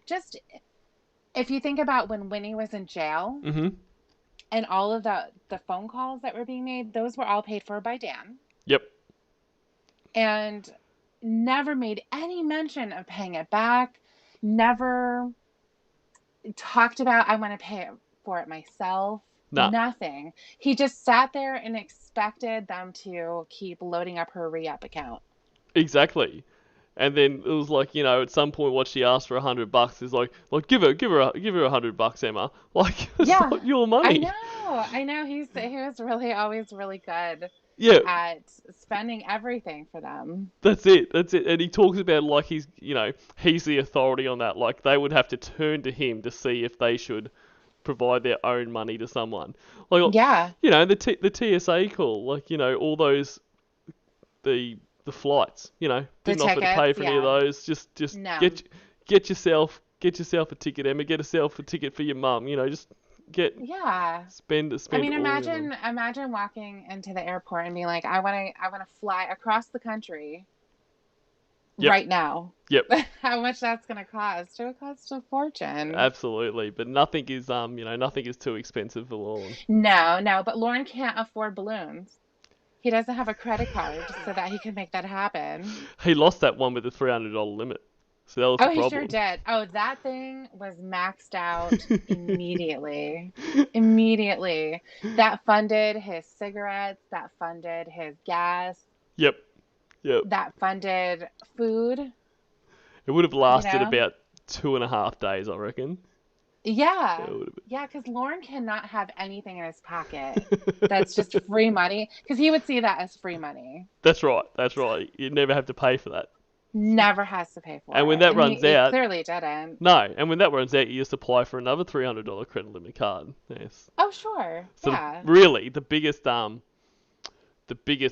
Just if you think about when Winnie was in jail Mm-hmm. and all of the phone calls that were being made, those were all paid for by Dan. Yep. And never made any mention of paying it back. Never talked about, I want to pay for it myself. No. Nothing. He just sat there and expected them to keep loading up her re-up account. Exactly. And then it was like, at some point what she asked for $100 is like give her $100, Emma. Like it's Yeah. not your money. I know. He was really always really good Yeah. at spending everything for them. That's it. And he talks about like he's the authority on that. Like they would have to turn to him to see if they should provide their own money to someone. Like Yeah. the TSA call, like all those the the flights. You know, The didn't offer to pay tickets, for any of yeah. those. Just No. get yourself a ticket, Emma. Get yourself a ticket for your mum. You know, just spend I mean, all of them. imagine walking into the airport and being like, I want to fly across the country right now. Yep. How much that's going to cost? It would cost a fortune. Absolutely, but nothing is nothing is too expensive for Lauren. No, but Lauren can't afford balloons. He doesn't have a credit card so that he can make that happen. He lost that one with the $300 limit, so that was the problem. He sure did. Oh, that thing was maxed out immediately. Immediately. That funded his cigarettes. That funded his gas. Yep. That funded food. It would have lasted about 2.5 days, I reckon. Yeah, because Lauren cannot have anything in his pocket that's just free money, because he would see that as free money. That's right. You never have to pay for that. Never has to pay for it. And when that runs out... He clearly didn't. No, and when that runs out, you just apply for another $300 credit limit card. Yes. Oh, sure. So yeah. Really, the biggest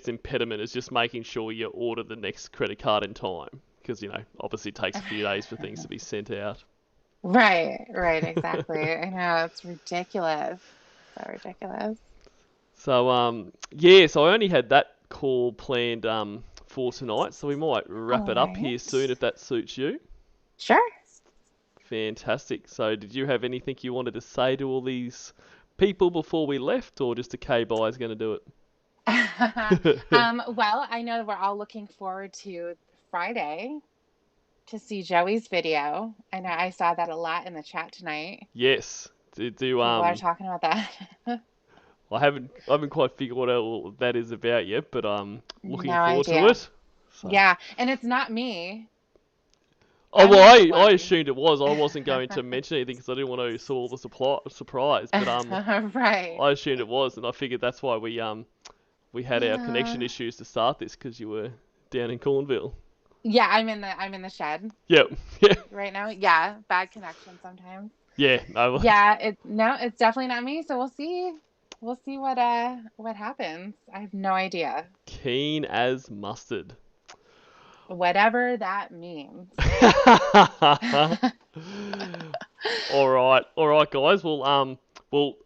impediment is just making sure you order the next credit card in time, because, obviously it takes a few days for things to be sent out. Right, exactly. I know, it's ridiculous. So ridiculous. So, so I only had that call planned for tonight, so we might wrap it up here soon if that suits you. Sure. Fantastic. So, did you have anything you wanted to say to all these people before we left, or just a K-bye is going to do it? Well, I know we're all looking forward to Friday to see Joey's video. I know I saw that a lot in the chat tonight. Yes. People are talking about that. I haven't quite figured what all that is about yet, but I'm looking forward to it. So. Yeah, and it's not me. Oh, well, I assumed it was. I wasn't going to mention anything because I didn't want to spoil the surprise. But right. I assumed it was, and I figured that's why we had our connection issues to start this, because you were down in Cornville. Yeah, I'm in the shed. Yep. Yeah. Right now, yeah, bad connection sometimes. Yeah. No. Yeah. It's definitely not me. So we'll see. We'll see what happens. I have no idea. Keen as mustard. Whatever that means. All right, guys. Well,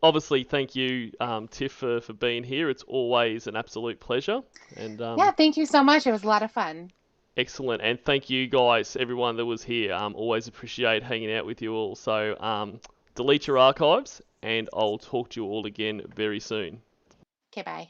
obviously, thank you, Tiff, for being here. It's always an absolute pleasure. And yeah, thank you so much. It was a lot of fun. Excellent, and thank you guys, everyone that was here. Always appreciate hanging out with you all. So delete your archives, and I'll talk to you all again very soon. Okay, bye.